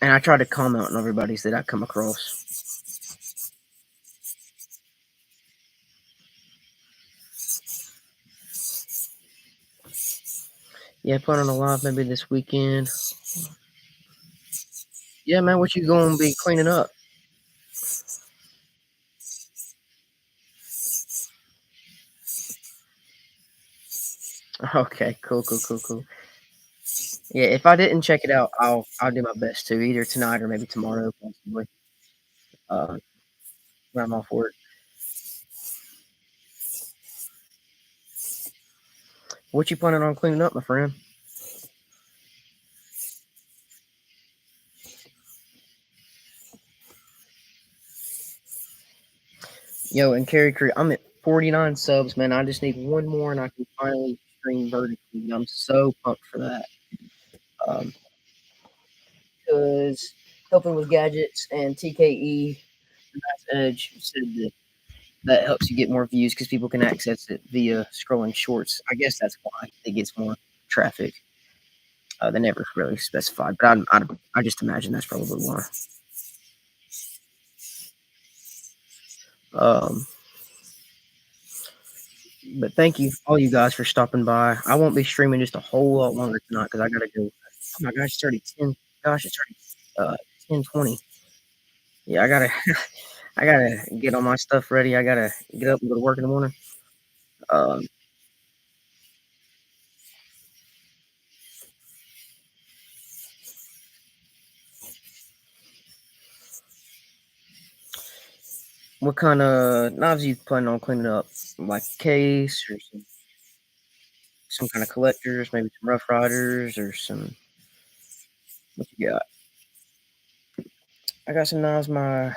and I tried to comment on everybody's that I come across. Yeah, put on a live maybe this weekend. Yeah, man, what you gonna be cleaning up? Okay, cool, cool, cool, cool. Yeah, if I didn't check it out, I'll do my best to either tonight or maybe tomorrow, possibly. Uh, when I'm off work. What you planning on cleaning up, my friend? Yo, and Carrie Crew, I'm at 49 subs, man. I just need one more, and I can finally stream vertically. I'm so pumped for that. Um, because helping with gadgets and TKE Edge said that that helps you get more views because people can access it via scrolling shorts. I guess that's why it gets more traffic. They never really specified, but I just imagine that's probably why. Um, but thank you, all you guys, for stopping by. I won't be streaming just a whole lot longer tonight because I gotta go. Oh my gosh, it's already 10. Gosh, it's already 10:20. Yeah, I gotta I gotta get all my stuff ready. I gotta get up and go to work in the morning. Um, what kind of knives you planning on cleaning up? Like case or some kind of collectors, maybe some Rough Riders or some. What you got? I got some knives my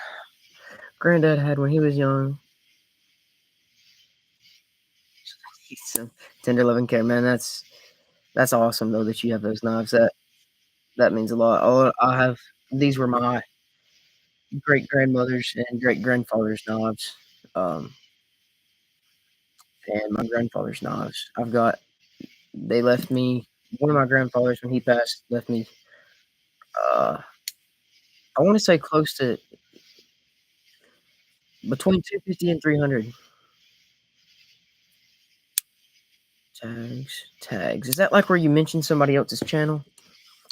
granddad had when he was young. Some tender loving care, man. That's awesome though that you have those knives. That means a lot. I have these were my great grandmother's and great grandfather's knives, um, and my grandfather's knives. I've got. They left me. One of my grandfathers when he passed left me. Uh, I want to say close to between 250 and 300 tags. Is that like where you mentioned somebody else's channel?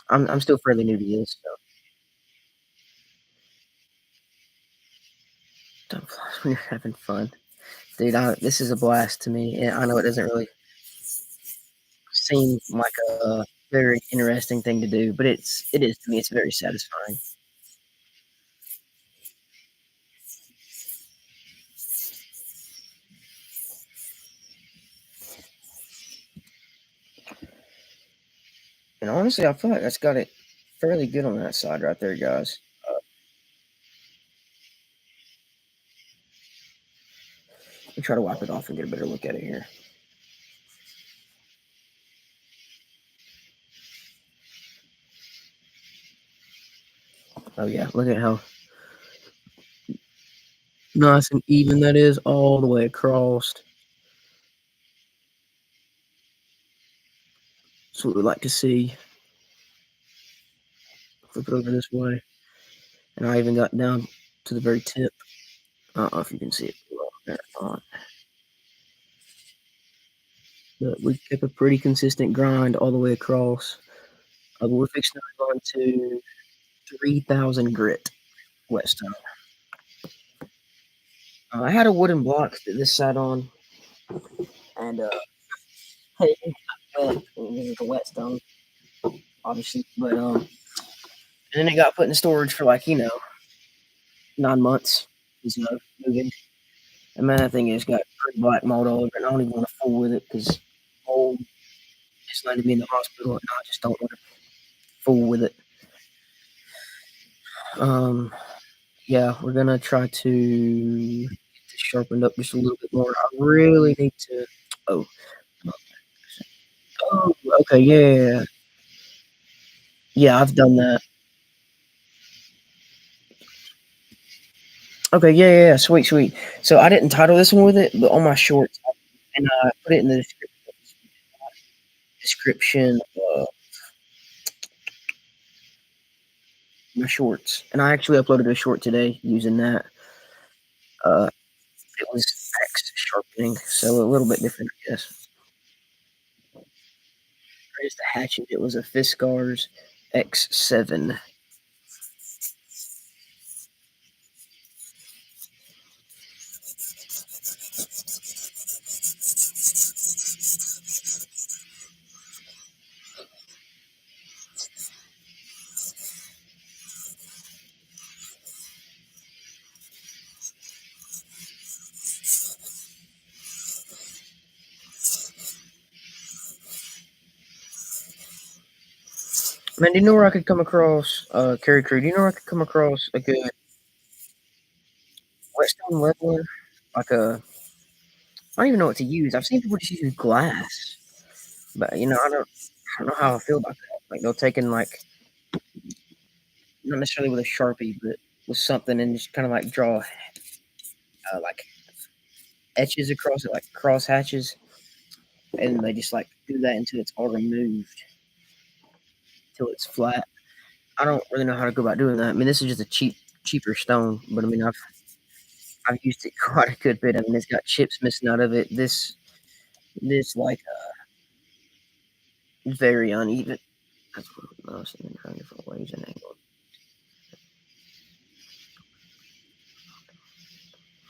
I'm still fairly new to this, so don't flash when you're having fun, dude. This is a blast to me, and I know it doesn't really seem like a very interesting thing to do, but it is to me. It's very satisfying. And honestly, I feel like that's got it fairly good on that side right there, guys. Let me try to wipe it off and get a better look at it here. Oh yeah, look at how nice and even that is all the way across. That's what we like to see. Flip it over this way, and I even got down to the very tip. I don't know if you can see it well there or not, but we kept a pretty consistent grind all the way across. We're fixing to go into 3,000 grit wet stone. I had a wooden block that this sat on, and it got wet. This is the wet stone, obviously, but and then it got put in storage for like 9 months. Is moving. And man, that thing has got pretty black mold all over it. And I don't even want to fool with it because mold just landed me in the hospital, and I just don't want to fool with it. Um, Yeah, we're gonna try to get this sharpened up just a little bit more. I really need to. Oh, oh, okay, yeah, yeah, yeah. Yeah, I've done that. Okay, yeah, yeah, yeah, sweet, sweet. So I didn't title this one with it, but on my shorts, and I put it in the description of my shorts, and I actually uploaded a short today using that. Uh, it was axe sharpening, so a little bit different, I guess. Just a hatchet. It was a Fiskars X7. Man, do you know where I could come across, Carry Crew? Do you know where I could come across a good whetstone leveler? Like a, I don't even know what to use. I've seen people just use glass, but I don't know how I feel about that. Like they'll take in like, not necessarily with a Sharpie, but with something and just kind of like draw, like etches across it, like cross hatches, and they just like do that until it's all removed, till it's flat. I don't really know how to go about doing that. I mean, this is just a cheaper stone, but I mean, I've used it quite a good bit. I mean, it's got chips missing out of it. This like very uneven. That's what I was trying different ways and angles.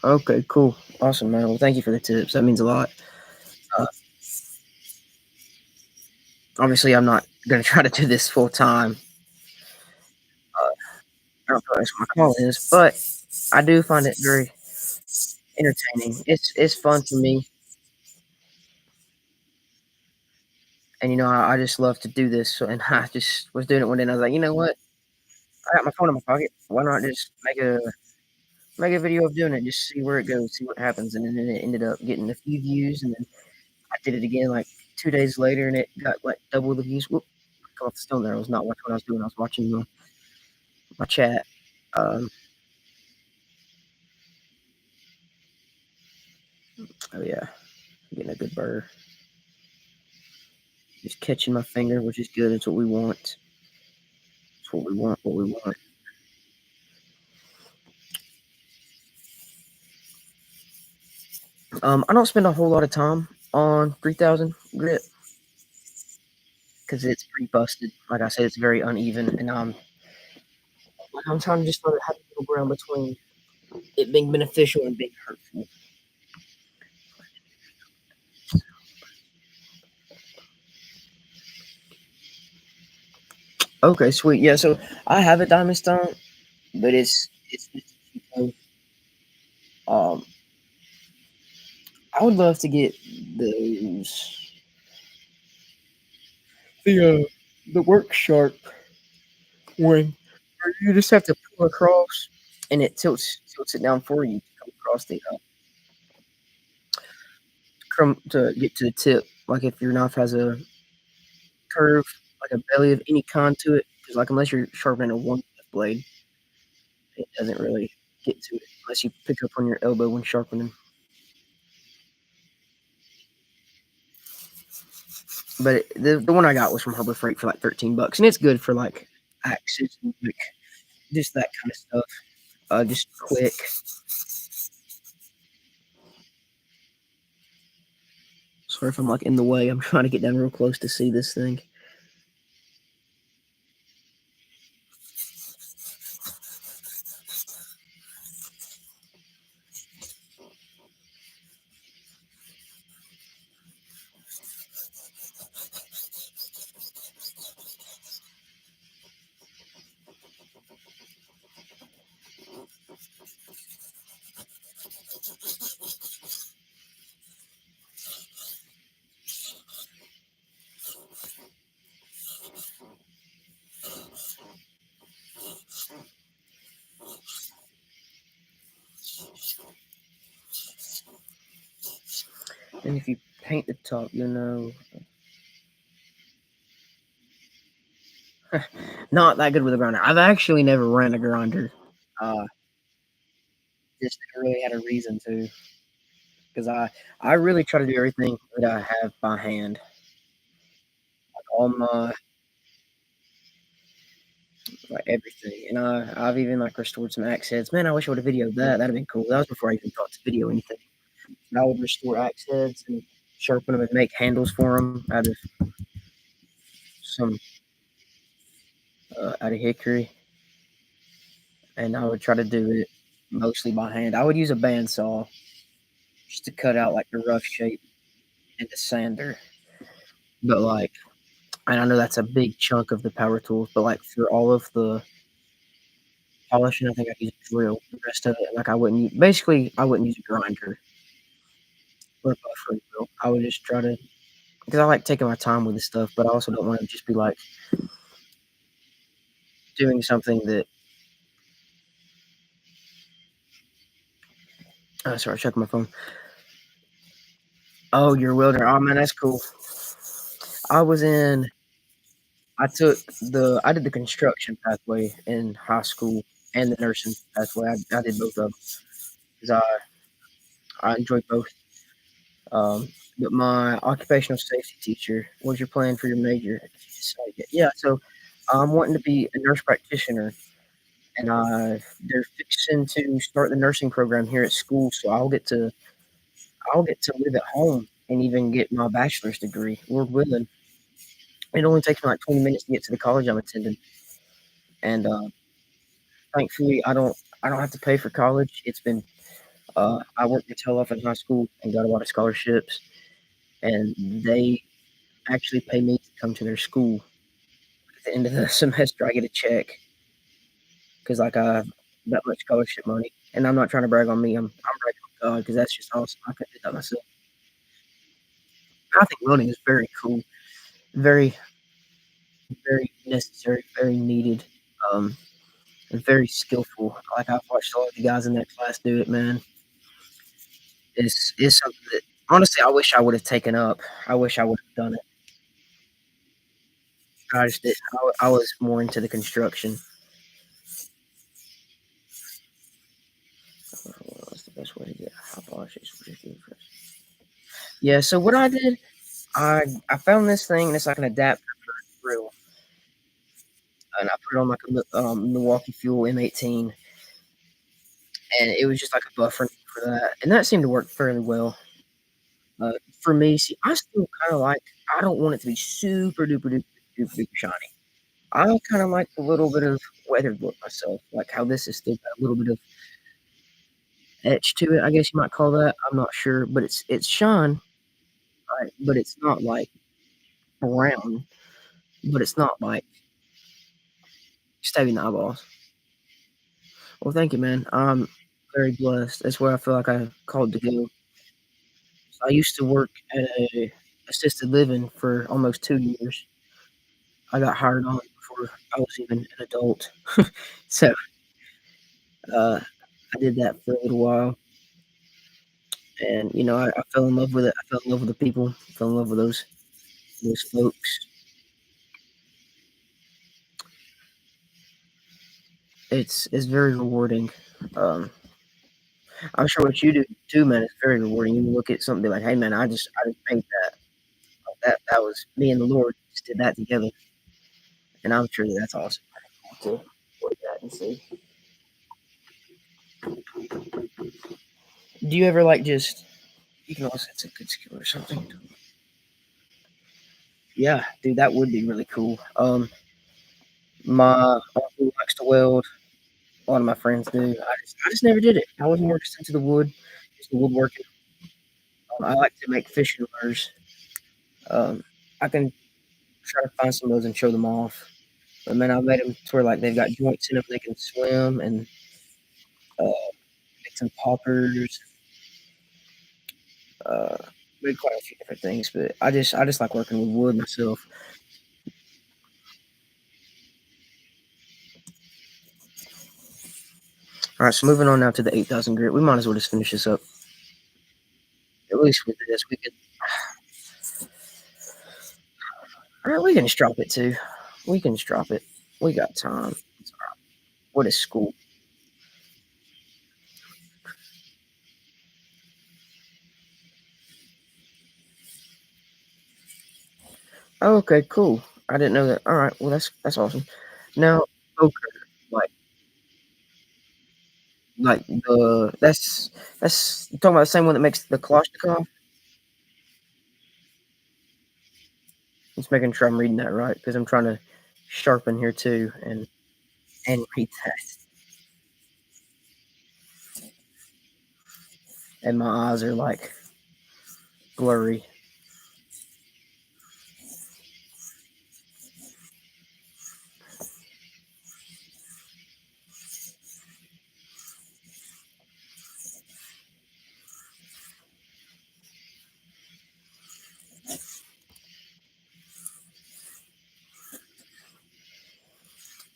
Okay, cool, awesome, man. Well, thank you for the tips. That means a lot. Uh, Obviously, I'm not gonna try to do this full time. I don't feel that's what my call is, but I do find it very entertaining. It's fun for me, and I just love to do this. So, and I just was doing it one day, and I was like, you know what? I got my phone in my pocket. Why not just make a video of doing it, just see where it goes, see what happens, and then it ended up getting a few views, and then I did it again like 2 days later, and it got like double the views. Whoop! Come off the stone there. I was not watching what I was doing. I was watching my chat. Um, oh yeah, getting a good burr. Just catching my finger, which is good. That's what we want. That's what we want. What we want. I don't spend a whole lot of time on 3000 grit because it's pretty busted. Like I said, it's very uneven, and I'm trying to just find a happy middle ground between it being beneficial and being hurtful. Okay, sweet. Yeah, so I have a diamond stone, but it's um I would love to get those the work sharp one where you just have to pull across and it tilts it down for you to come across the to get to the tip. Like if your knife has a curve, like a belly of any kind to it, because like unless you're sharpening a one blade, it doesn't really get to it unless you pick up on your elbow when sharpening. But the one I got was from Harbor Freight for like 13 bucks, and it's good for like axes and like just that kind of stuff. Just quick. Sorry if I'm like in the way. I'm trying to get down real close to see this thing. And if you paint the top, you'll know. Not that good with a grinder. I've actually never ran a grinder. Uh, just never really had a reason to, because I really try to do everything that I have by hand. All my like everything, and I've even like restored some axe heads. Man, I wish I would have videoed that. That'd have been cool. That was before I even thought to video anything. I would restore axe heads and sharpen them and make handles for them some out of hickory, and I would try to do it mostly by hand. I would use a bandsaw just to cut out like the rough shape and the sander. But like, and I know that's a big chunk of the power tools, but like for all of the polishing, I think I'd use a drill. The rest of it, like basically I wouldn't use a grinder or a buffering wheel. I would just try to, because I like taking my time with this stuff, but I also don't want to just be like doing something that. Oh, sorry, checking my phone. Oh, you're a welder. Oh man, that's cool. I was in. I did the construction pathway in high school and the nursing pathway. I did both of them because I enjoyed both. Um, but my occupational safety teacher, what's your plan for your major? Yeah, so I'm wanting to be a nurse practitioner, and they're fixing to start the nursing program here at school, so I'll get to live at home and even get my bachelor's degree. Lord willing, it only takes me like 20 minutes to get to the college I'm attending, and thankfully I don't have to pay for college. It's been I worked my tail off in high school and got a lot of scholarships, and they actually pay me to come to their school. At the end of the semester, I get a check because like I have that much scholarship money, and I'm not trying to brag on me. I'm bragging on God because that's just awesome. I couldn't do that myself. I think welding is very cool, very very necessary, very needed, um, and very skillful. Like I've watched all of the guys in that class do it. Man, it's something that honestly I wish I would have taken up. I wish I would have done it. I just did. I was more into the construction. What's the best way to get high polishes? Yeah. So what I did, I found this thing and it's like an adapter for a drill, and I put it on like a Milwaukee Fuel M18, and it was just like a buffer for that, and that seemed to work fairly well. For me, see, I still kind of like. I don't want it to be super duper duper duper duper shiny. I kind of like a little bit of weathered look myself, like how this is still got a little bit of etch to it. I guess you might call that. I'm not sure, but it's shine, right? But it's not like brown, but it's not like stabbing the eyeballs. Well, thank you, man. I'm very blessed. That's where I feel like I called to go. I used to work at a assisted living for almost 2 years. I got hired on before I was even an adult. So I did that for a little while, and I fell in love with it. I fell in love with the people. I fell in love with those folks. It's very rewarding. Um, I'm sure what you do too, man. It's very rewarding. You look at something like, "Hey, man, I just made that. That was me and the Lord just did that together," and I'm sure that's awesome to look at and see. Do you ever like just you can also it's a good skill or something? Yeah, dude, that would be really cool. My uncle likes to weld. A lot of my friends do. I just never did it. I was more just into the wood, just the woodworking. I like to make fishing lures. I can try to find some of those and show them off. But man, I've made them to where like they've got joints in them, they can swim and make some poppers. Uh, made quite a few different things, but I just like working with wood myself. All right, so moving on now to the 8,000 grit. We might as well just finish this up. at least with this, we can strop it too. We can strop it. We got time. It's all right. What is school? Oh, okay, cool. I didn't know that. All right, well that's awesome. Now, poker, like like the that's you talking about the same one that makes the Kalashnikov? Just making sure I'm reading that right because I'm trying to sharpen here too and read that. And my eyes are like blurry.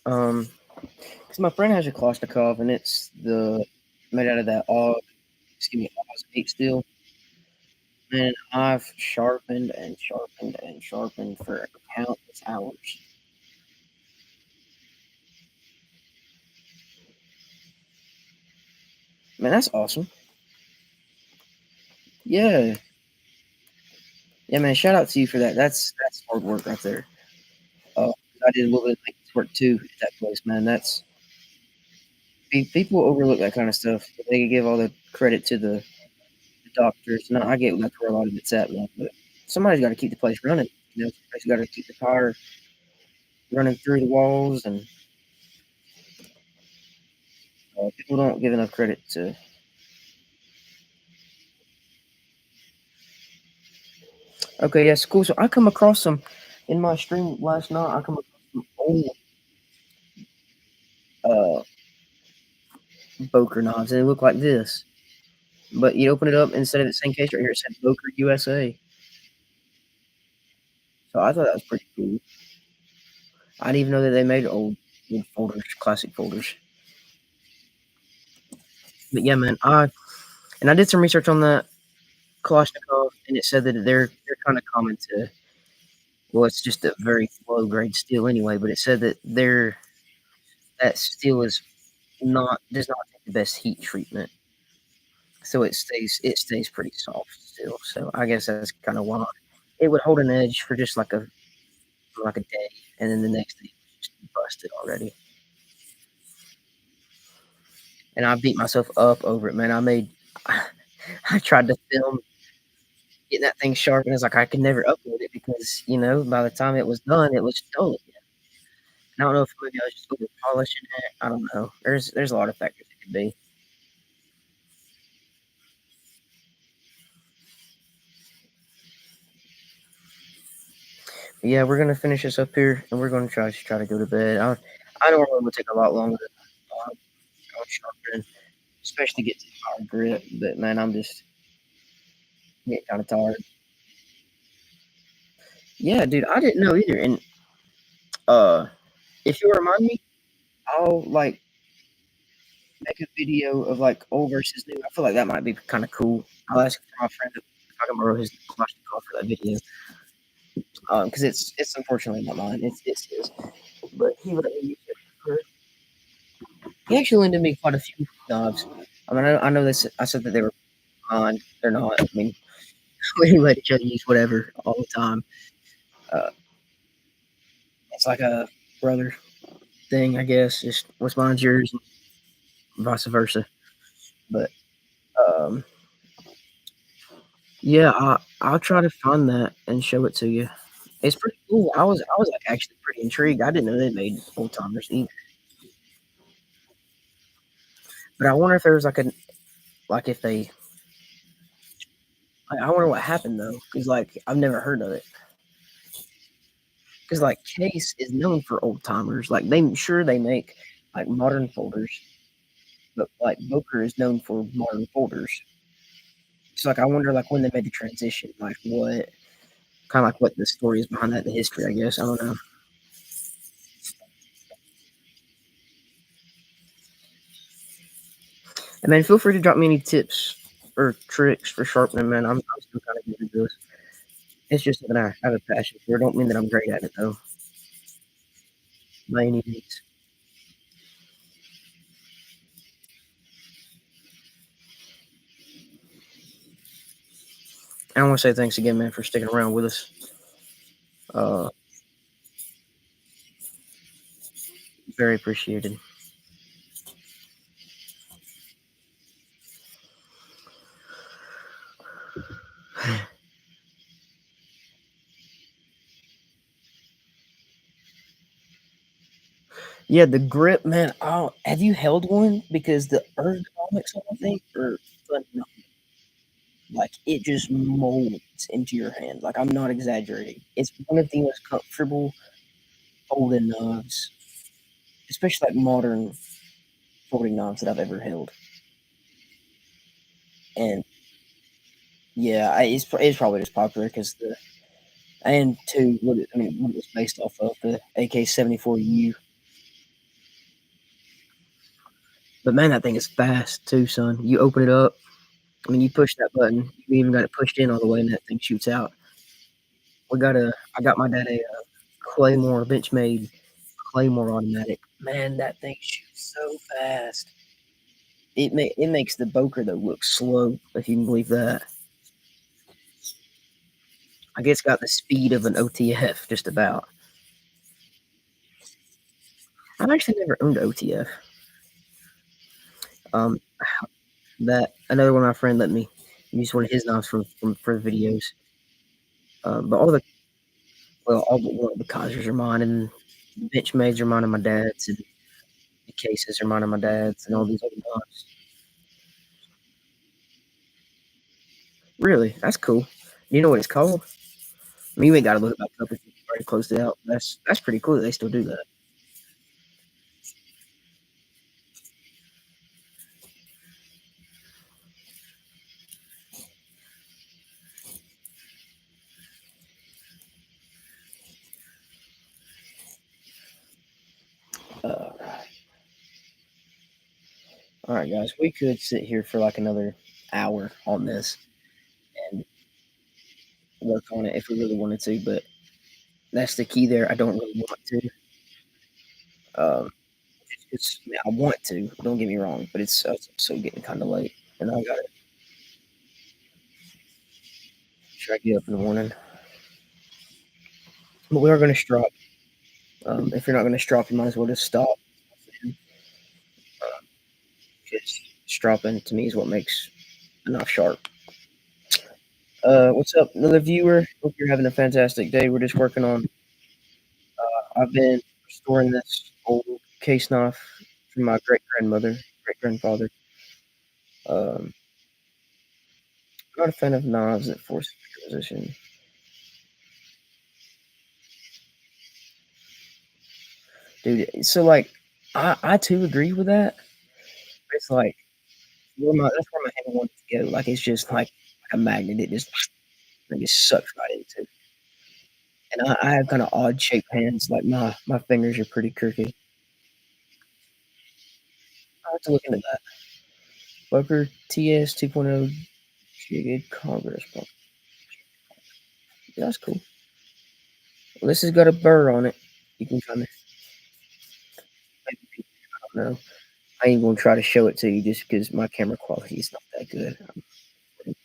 Because my friend has a Kalashnikov and it's the made out of that Oz 8 steel. And I've sharpened and sharpened and sharpened for countless hours. Man, that's awesome. Yeah, yeah, man. Shout out to you for that. That's hard work right there. Uh, I did a little bit of like work too at that place, man. People overlook that kind of stuff. They give all the credit to the doctors. No, I get that's where a lot of it's at, man. But somebody's got to keep the place running. Somebody's got to keep the power running through the walls, and people don't give enough credit to. Okay, yeah, cool. So I come across some in my stream last night. I come across some old uh, Boker knives, and they look like this. But you open it up instead of the same case right here, it said Boker USA. So I thought that was pretty cool. I didn't even know that they made old folders, classic folders. But yeah, man, I did some research on that Kalashnikov, and it said that they're kind of common to. Well, it's just a very low grade steel anyway. But it said that that steel is not does not take the best heat treatment, so it stays pretty soft still. So I guess that's kind of why it would hold an edge for just like a day, and then the next day it was just busted already. And I beat myself up over it, man. I tried to film getting that thing sharp, and it's like I could never upload it because by the time it was done, it was stolen. And I don't know if maybe I was just over polishing it. I don't know. There's a lot of factors it could be. But yeah, we're gonna finish this up here, and we're gonna try to go to bed. I normally would take a lot longer on sharpening, especially get to the power grip. But man, I'm just getting kind of tired. Yeah, dude, I didn't know either. And uh, if you remind me, I'll like make a video of like old versus new. I feel like that might be kind of cool. I'll ask for my friend if I can borrow his Kalashnikov for that video. Because it's unfortunately not mine. It's his, but he let me use it for. He actually lended me quite a few knives. I mean, I know this. I said that they were mine. They're not. I mean, we let each other use whatever all the time. Uh, it's like a brother thing, I guess. Just what's mine's yours, and vice versa. But um, yeah, I'll try to find that and show it to you. It's pretty cool. I was like actually pretty intrigued. I didn't know they made old timers either. But I wonder if there was like if they I wonder what happened though, because like I've never heard of it. Because like Case is known for old timers. Like they make like modern folders, but like Boker is known for modern folders. So like I wonder like when they made the transition, like what kind of like what the story is behind that, the history. I guess I don't know. And man, feel free to drop me any tips or tricks for sharpening, man. I'm still kind of good at this. It's just that I have a passion for it. Don't mean that I'm great at it though, by any means. I want to say thanks again, man, for sticking around with us. Uh, Very appreciated. Yeah, the grip, man. Oh, have you held one? Because the ergonomics, I think, are phenomenal. Like it just molds into your hand. Like I'm not exaggerating. It's one of the most comfortable folding knives, especially like modern folding knives that I've ever held. And yeah, it's probably just popular because the and two, what it was based off of the AK-74U. But man, that thing is fast too, son. You open it up. I mean, you push that button. You even got it pushed in all the way, and that thing shoots out. I got my dad a Claymore Benchmade Claymore automatic. Man, that thing shoots so fast. It makes the Boker though look slow, if you can believe that. I guess it's got the speed of an OTF, just about. I've actually never owned an OTF. Um, that another one my friend let me use one of his knives for videos. But all the well, the Kaisers are mine, and the Benchmades are mine and my dad's, and the cases are mine and my dad's, and all these other knives. Really, that's cool. You know what it's called? I mean, you ain't got to look it back up if you already closed it out. That's pretty cool that they still do that. Uh, all right, guys, we could sit here for like another hour on this and work on it if we really wanted to, but that's the key there. I don't really want to. I mean, I want to. Don't get me wrong, but it's so getting kind of late, and I gotta try to get up in the morning. But we are going to strop. If you're not going to strop, you might as well just stop. Because stropping to me is what makes a knife sharp. What's up, another viewer? Hope you're having a fantastic day. We're just working on. I've been restoring this old case knife from my great grandfather. Um, I'm not a fan of knives that force finger position, dude. So like, I too agree with that. It's like that's where my hand wants to go. Like it's just like a magnet. It just sucks right into. And I have kind of odd shaped hands. Like my fingers are pretty crooked. I have to look into that. Booker TS 2.0 Jiggy Congress. Yeah, that's cool. Well, this has got a burr on it. You can kind of, I don't know. I ain't gonna try to show it to you just because my camera quality is not that good. I'm on a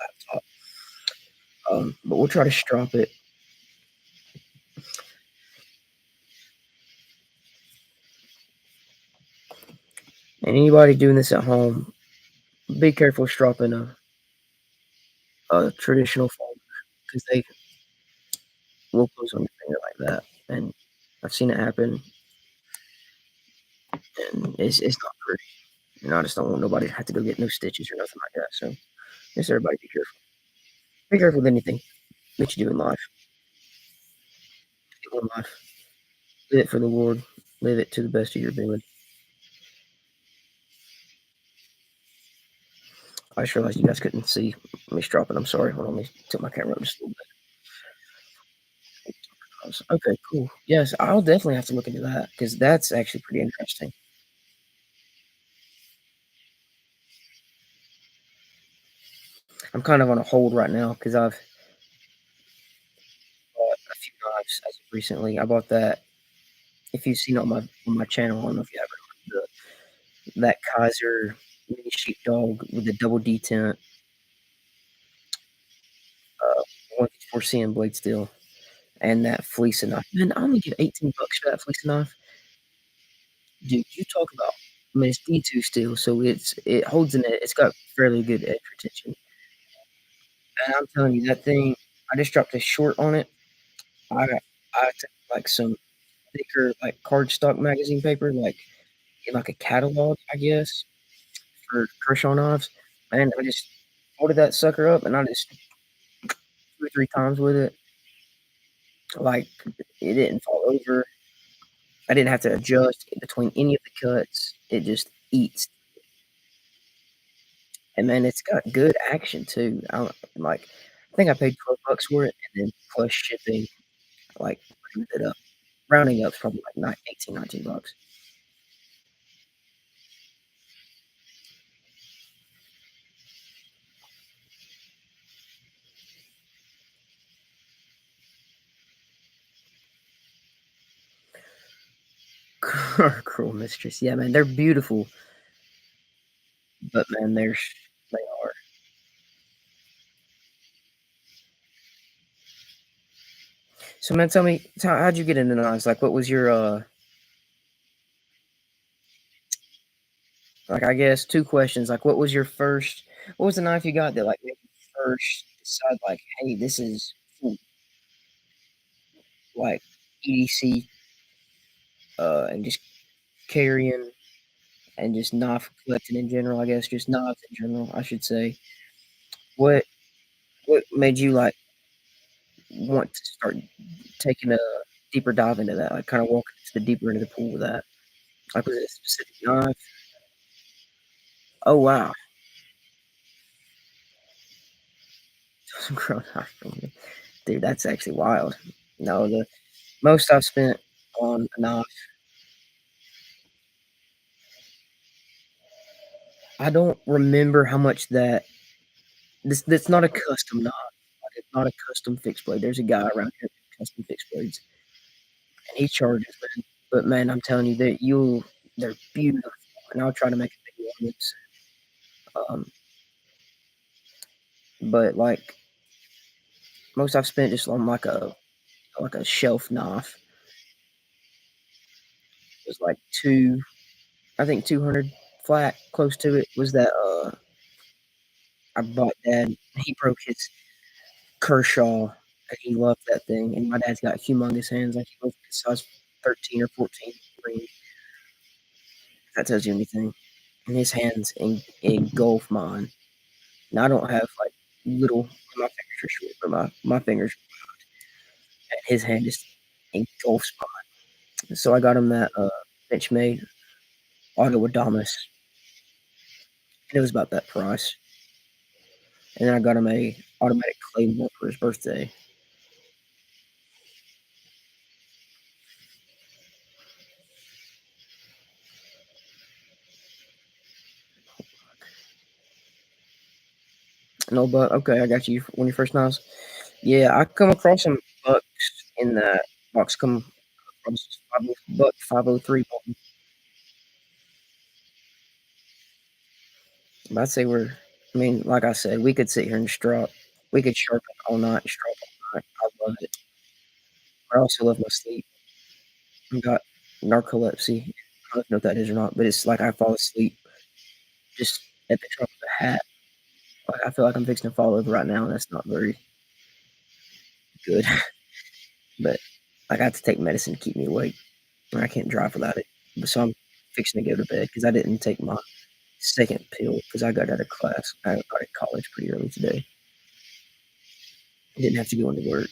laptop. But we'll try to strop it. And anybody doing this at home, be careful stropping a traditional phone because they will close on your finger like that. And I've seen it happen, and it's not pretty. And I just don't want nobody to have to go get no stitches or nothing like that. So just everybody be careful. Be careful with anything that you do in life. Get one life. Live it for the Lord. Live it to the best of your ability. I just realized you guys couldn't see me stropping. I'm sorry. Hold on, let me tilt my camera up just a little bit. Okay, cool. Yes, I'll definitely have to look into that because that's actually pretty interesting. I'm kind of on a hold right now because I've bought a few knives as of recently. I bought that. If you've seen it on my channel, I don't know if you have it. That Kaiser mini sheepdog with the double detent, 154 cm blade steel, and that fleece knife. Man, I only give $18 for that fleece knife. Dude, you talk about. I mean, it's D2 steel, so it holds in it. It's got fairly good edge retention. And I'm telling you, that thing. I just dropped a short on it. I took like some thicker like cardstock magazine paper, like in like a catalog, I guess, for Kershaw knives, and I just folded that sucker up, and I just 2 or 3 times with it. Like it didn't fall over. I didn't have to adjust between any of the cuts. It just eats, and man, it's got good action too. Like I think I paid $12 for it, and then plus shipping, like rounded it up. Rounding up is probably like 18, $19. Cruel Mistress. Yeah, man, they're beautiful, but man, they are. So man, tell me, how'd you get into knives? Like, what was your like? I guess 2 questions. Like, what was your first? What was the knife you got that like made you first decide like, hey, this is hmm, like EDC and just carrying and just knife collecting in general. I guess just knives in general. I should say. What what made you like want to start taking a deeper dive into that? Like, kind of walking into the deeper into the pool with that. Like, was it a specific knife? Oh wow, some grown knife from you, dude. That's actually wild. No, the most I've spent on a knife. I don't remember how much that. This not a custom knife. Like, it's not a custom fixed blade. There's a guy around here that custom fixed blades, and he charges, man. But man, I'm telling you that they're beautiful, and I'll try to make a video on this. Um, but like most I've spent just on like a shelf knife was like I think 200 flat, close to it was that I bought dad. He broke his Kershaw, and he loved that thing. And my dad's got humongous hands, like he was a size 13 or 14 ring. If that tells you anything. And his hands engulf mine. Now I don't have like little. My fingers are short, but my fingers and his hand just engulfs mine. So I got him that Benchmade Auto Adamas, and it was about that price. And then I got him a automatic claymore for his birthday. No, but okay, I got you when you first nice. Yeah, I come across some bucks in that box. Come across buck 503. But I'd say we're. I mean, like I said, we could sit here and strap. We could sharpen all night, and strap all night. I love it. I also love my sleep. I got narcolepsy. I don't know if that is or not, but it's like I fall asleep just at the drop of a hat. Like I feel like I'm fixing to fall over right now, and that's not very good. But like, I have to take medicine to keep me awake, and I can't drive without it. But so I'm fixing to go to bed because I didn't take my second pill because I got out of class. I got out of college pretty early today. I didn't have to go into work.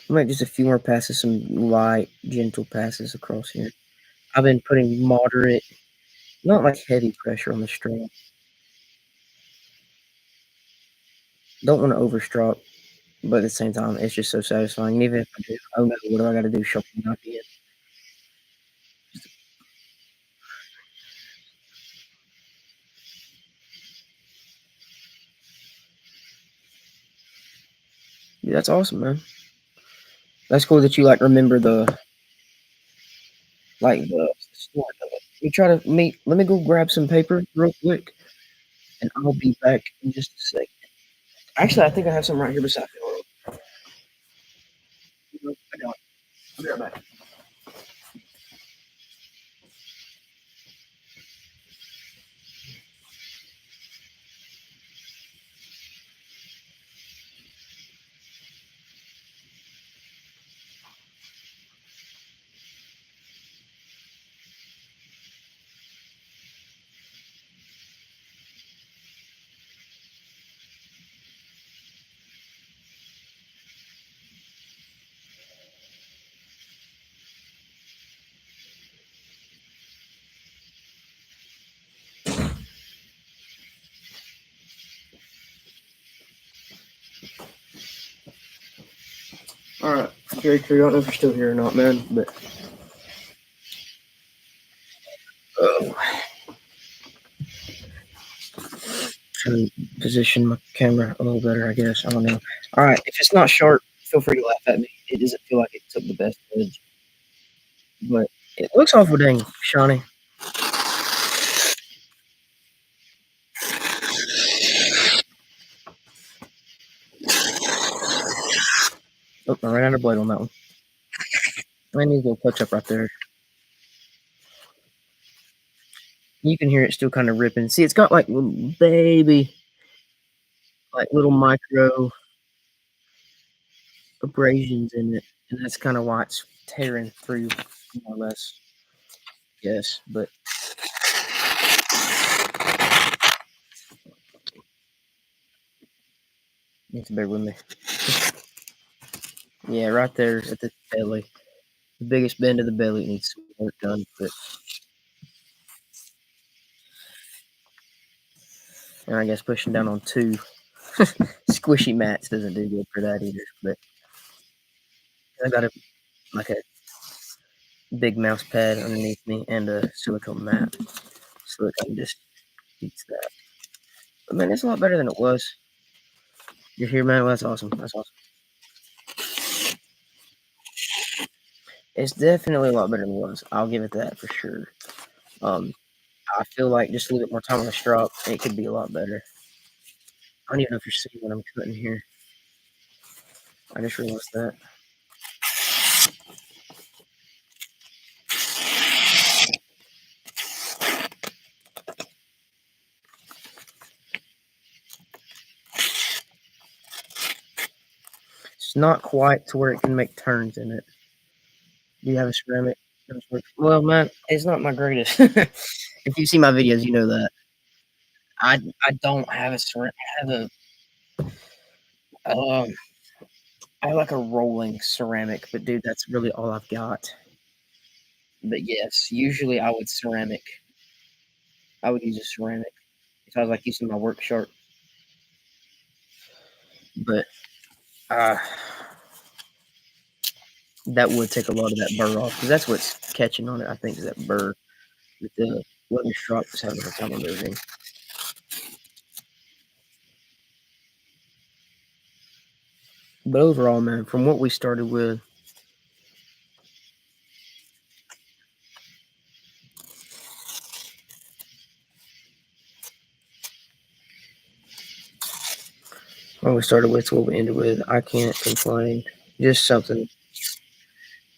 I might just a few more passes, some light, gentle passes across here. I've been putting moderate, not like heavy pressure on the strap. Don't want to overstrap, but at the same time, it's just so satisfying. And even if I do, oh no, what do I got to do? Sharpen my knife again. Yeah, that's awesome, man. That's cool that you like remember the story of it. We try to meet. Let me go grab some paper real quick, and I'll be back in just a sec. Actually, I think I have some right here beside me. I got it. I'll be right back. All right, very true. I don't know if you're still here or not, man, but oh, trying to position my camera a little better, I guess. I don't know. All right, if it's not sharp, feel free to laugh at me. It doesn't feel like it took the best edge, but it looks awful dang shiny. Oh, I ran out of blade on that one. I need a little touch up right there. You can hear it still kind of ripping. See, it's got like little baby, like little micro abrasions in it, and that's kind of why it's tearing through, more or less. Yes, but you have to bear with me. Yeah, right there at the belly, the biggest bend of the belly needs some work done. But and I guess pushing down on two squishy mats doesn't do good for that either. But I got a like a big mouse pad underneath me and a silicone mat, so it can just beats that. But man, it's a lot better than it was. You're here, man. Well, that's awesome. That's awesome. It's definitely a lot better than it was. I'll give it that for sure. Um, I feel like just a little bit more time on the strop, it could be a lot better. I don't even know if you're seeing what I'm cutting here. I just realized that. It's not quite to where it can make turns in it. Do you have a ceramic? Well, man, it's not my greatest. If you see my videos, you know that. I don't have a ceramic. I have um I have like a rolling ceramic, but dude, that's really all I've got. But yes, usually I would use a ceramic if I was like using my work sharp. But uh that would take a lot of that burr off because that's what's catching on it. I think is that burr with the leather strop is having a time removing. But overall, man, from what we started with, to what we ended with, I can't complain. Just something,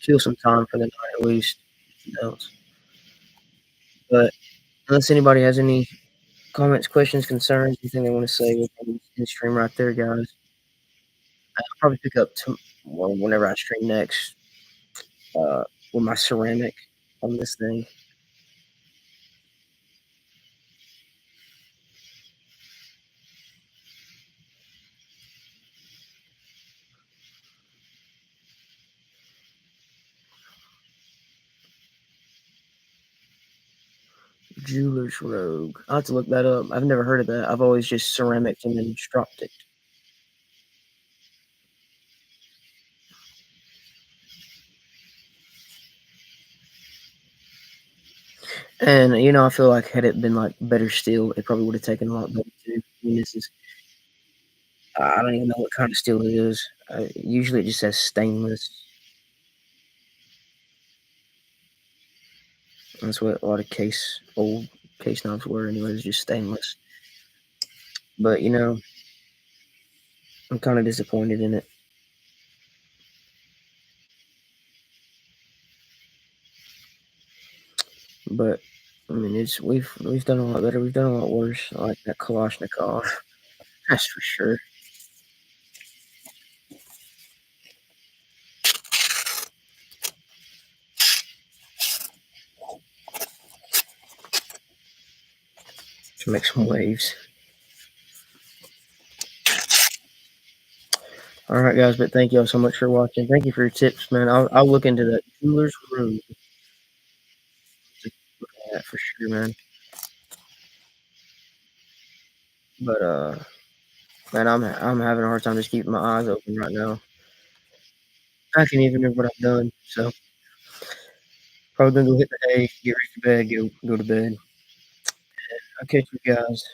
kill some time for the night at least. Else. But unless anybody has any comments, questions, concerns, anything they want to say, we'll probably end the stream right there, guys. I'll probably pick up well, whenever I stream next uh, with my ceramic on this thing. Jeweler's Rogue. I'll have to look that up. I've never heard of that. I've always just ceramic and then stropped it. And I feel like had it been like better steel, it probably would have taken a lot better too. I mean, this is I don't even know what kind of steel it is. Usually it just says stainless. That's what a lot of old case knives were anyways, just stainless. But, I'm kinda disappointed in it. But, I mean, we've done a lot better, we've done a lot worse, I like that Kalashnikov, that's for sure. To make some waves. Alright, guys, but thank y'all so much for watching. Thank you for your tips, man. I'll look into that Jeweler's Room to look at that for sure, man. But, man, I'm having a hard time just keeping my eyes open right now. I can't even remember what I've done, so probably gonna go hit the hay, get ready for bed, go to bed. I'll catch you guys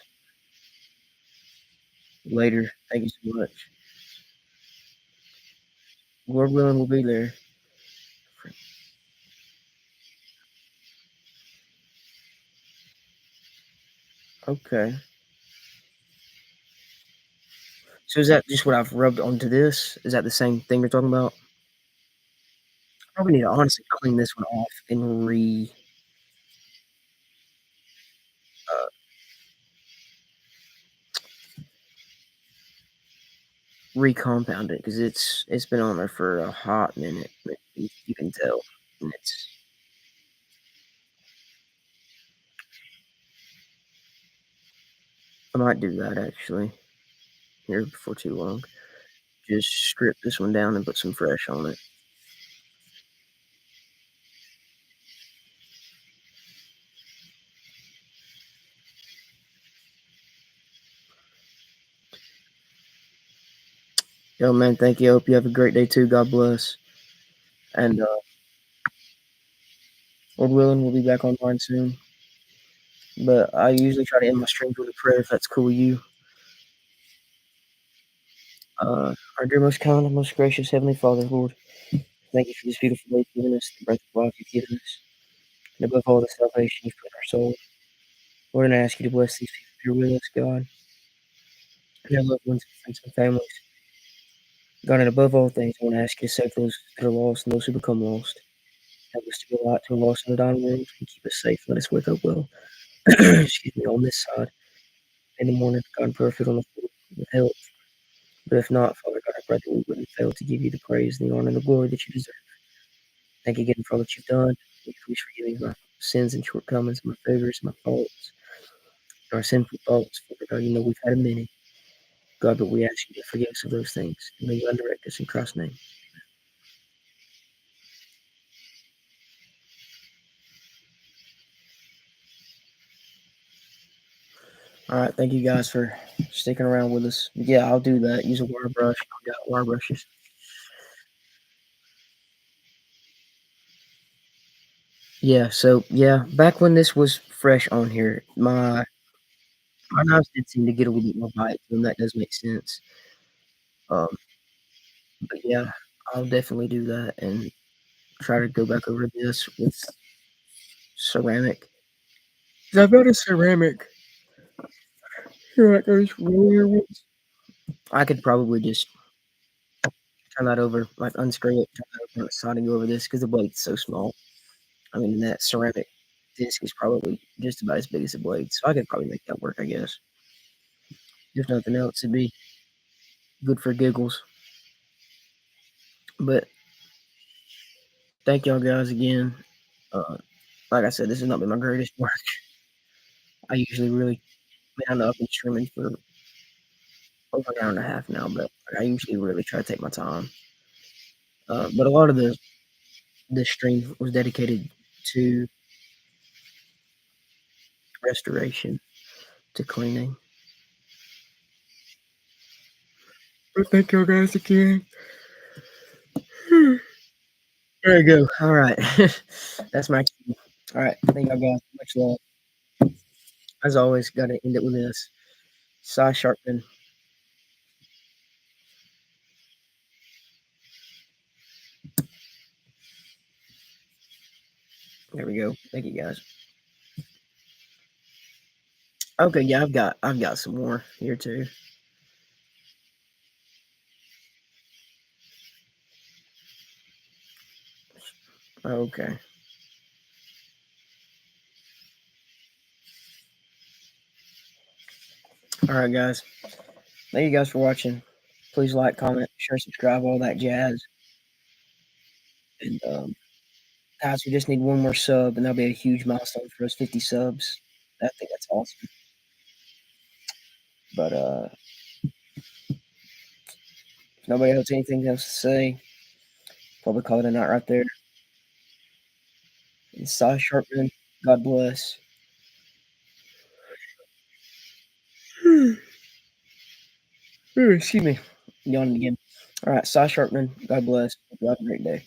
later. Thank you so much. Lord willing, we'll be there. Okay. So is that just what I've rubbed onto this? Is that the same thing you're talking about? I probably need to honestly clean this one off and uh, recompound it because it's been on there for a hot minute. You can tell, and I might do that actually here before too long. Just strip this one down and put some fresh on it. Yo, man, thank you. I hope you have a great day too. God bless. And Lord willing, we'll be back online soon. But I usually try to end my streams with a prayer if that's cool with you. Our dear most kind and most gracious Heavenly Father, Lord, thank you for this beautiful day you've given us, the breath of life you've given us, and above all the salvation you've put in our soul. Lord, and I ask you to bless these people here with us, God, and their loved ones, friends, and families. God, and above all things, I want to ask you to save those that are lost and those who become lost. Help us to be a light to a lost and a dying world, and keep us safe. Let us wake up well. Excuse me, on this side in the morning, God, perfect on the floor with health. But if not, Father God, I pray that we wouldn't fail to give you the praise, the honor, and the glory that you deserve. Thank you again for all that you've done. Thank you for forgiving my sins and shortcomings, my favors, my faults, our sinful thoughts. Father God, you know we've had many. God, but we ask you to forgive us of those things. And may you undirect us in Christ's name. All right, thank you guys for sticking around with us. Yeah, I'll do that. Use a wire brush. I've got wire brushes. Yeah, so yeah, back when this was fresh on here, my knives did seem to get a little bit more bite to them. That does make sense. Um, but yeah, I'll definitely do that and try to go back over this with ceramic. 'Cause I've got a ceramic here, like those roller ones. I could probably just turn that over, like unscrew it, turn that over, siding over this because the blade's so small. I mean, that ceramic disc is probably just about as big as the blade, so I could probably make that work, I guess. If nothing else, it'd be good for giggles. But thank y'all guys again. Uh, like I said, this has not been my greatest work. I usually really, I mean, I know I've been streaming for over an hour and a half now, but I usually really try to take my time. But a lot of the stream was dedicated to restoration, to cleaning. But thank y'all guys again. There you go. All right. That's my cue. All right. Thank y'all guys. Much love. As always, got to end it with this. Cy Sharpton. There we go. Thank you guys. Okay, yeah, I've got some more here too. Okay. All right, guys. Thank you guys for watching. Please like, comment, share, subscribe, all that jazz. And guys, we just need one more sub, and that'll be a huge milestone for us. 50 subs. I think that's awesome. But if nobody else anything else to say, probably call it a night right there. And Cy Sharpman, God bless. Excuse me. Yawning again. All right, Cy Sharpman, God bless. Have a great day.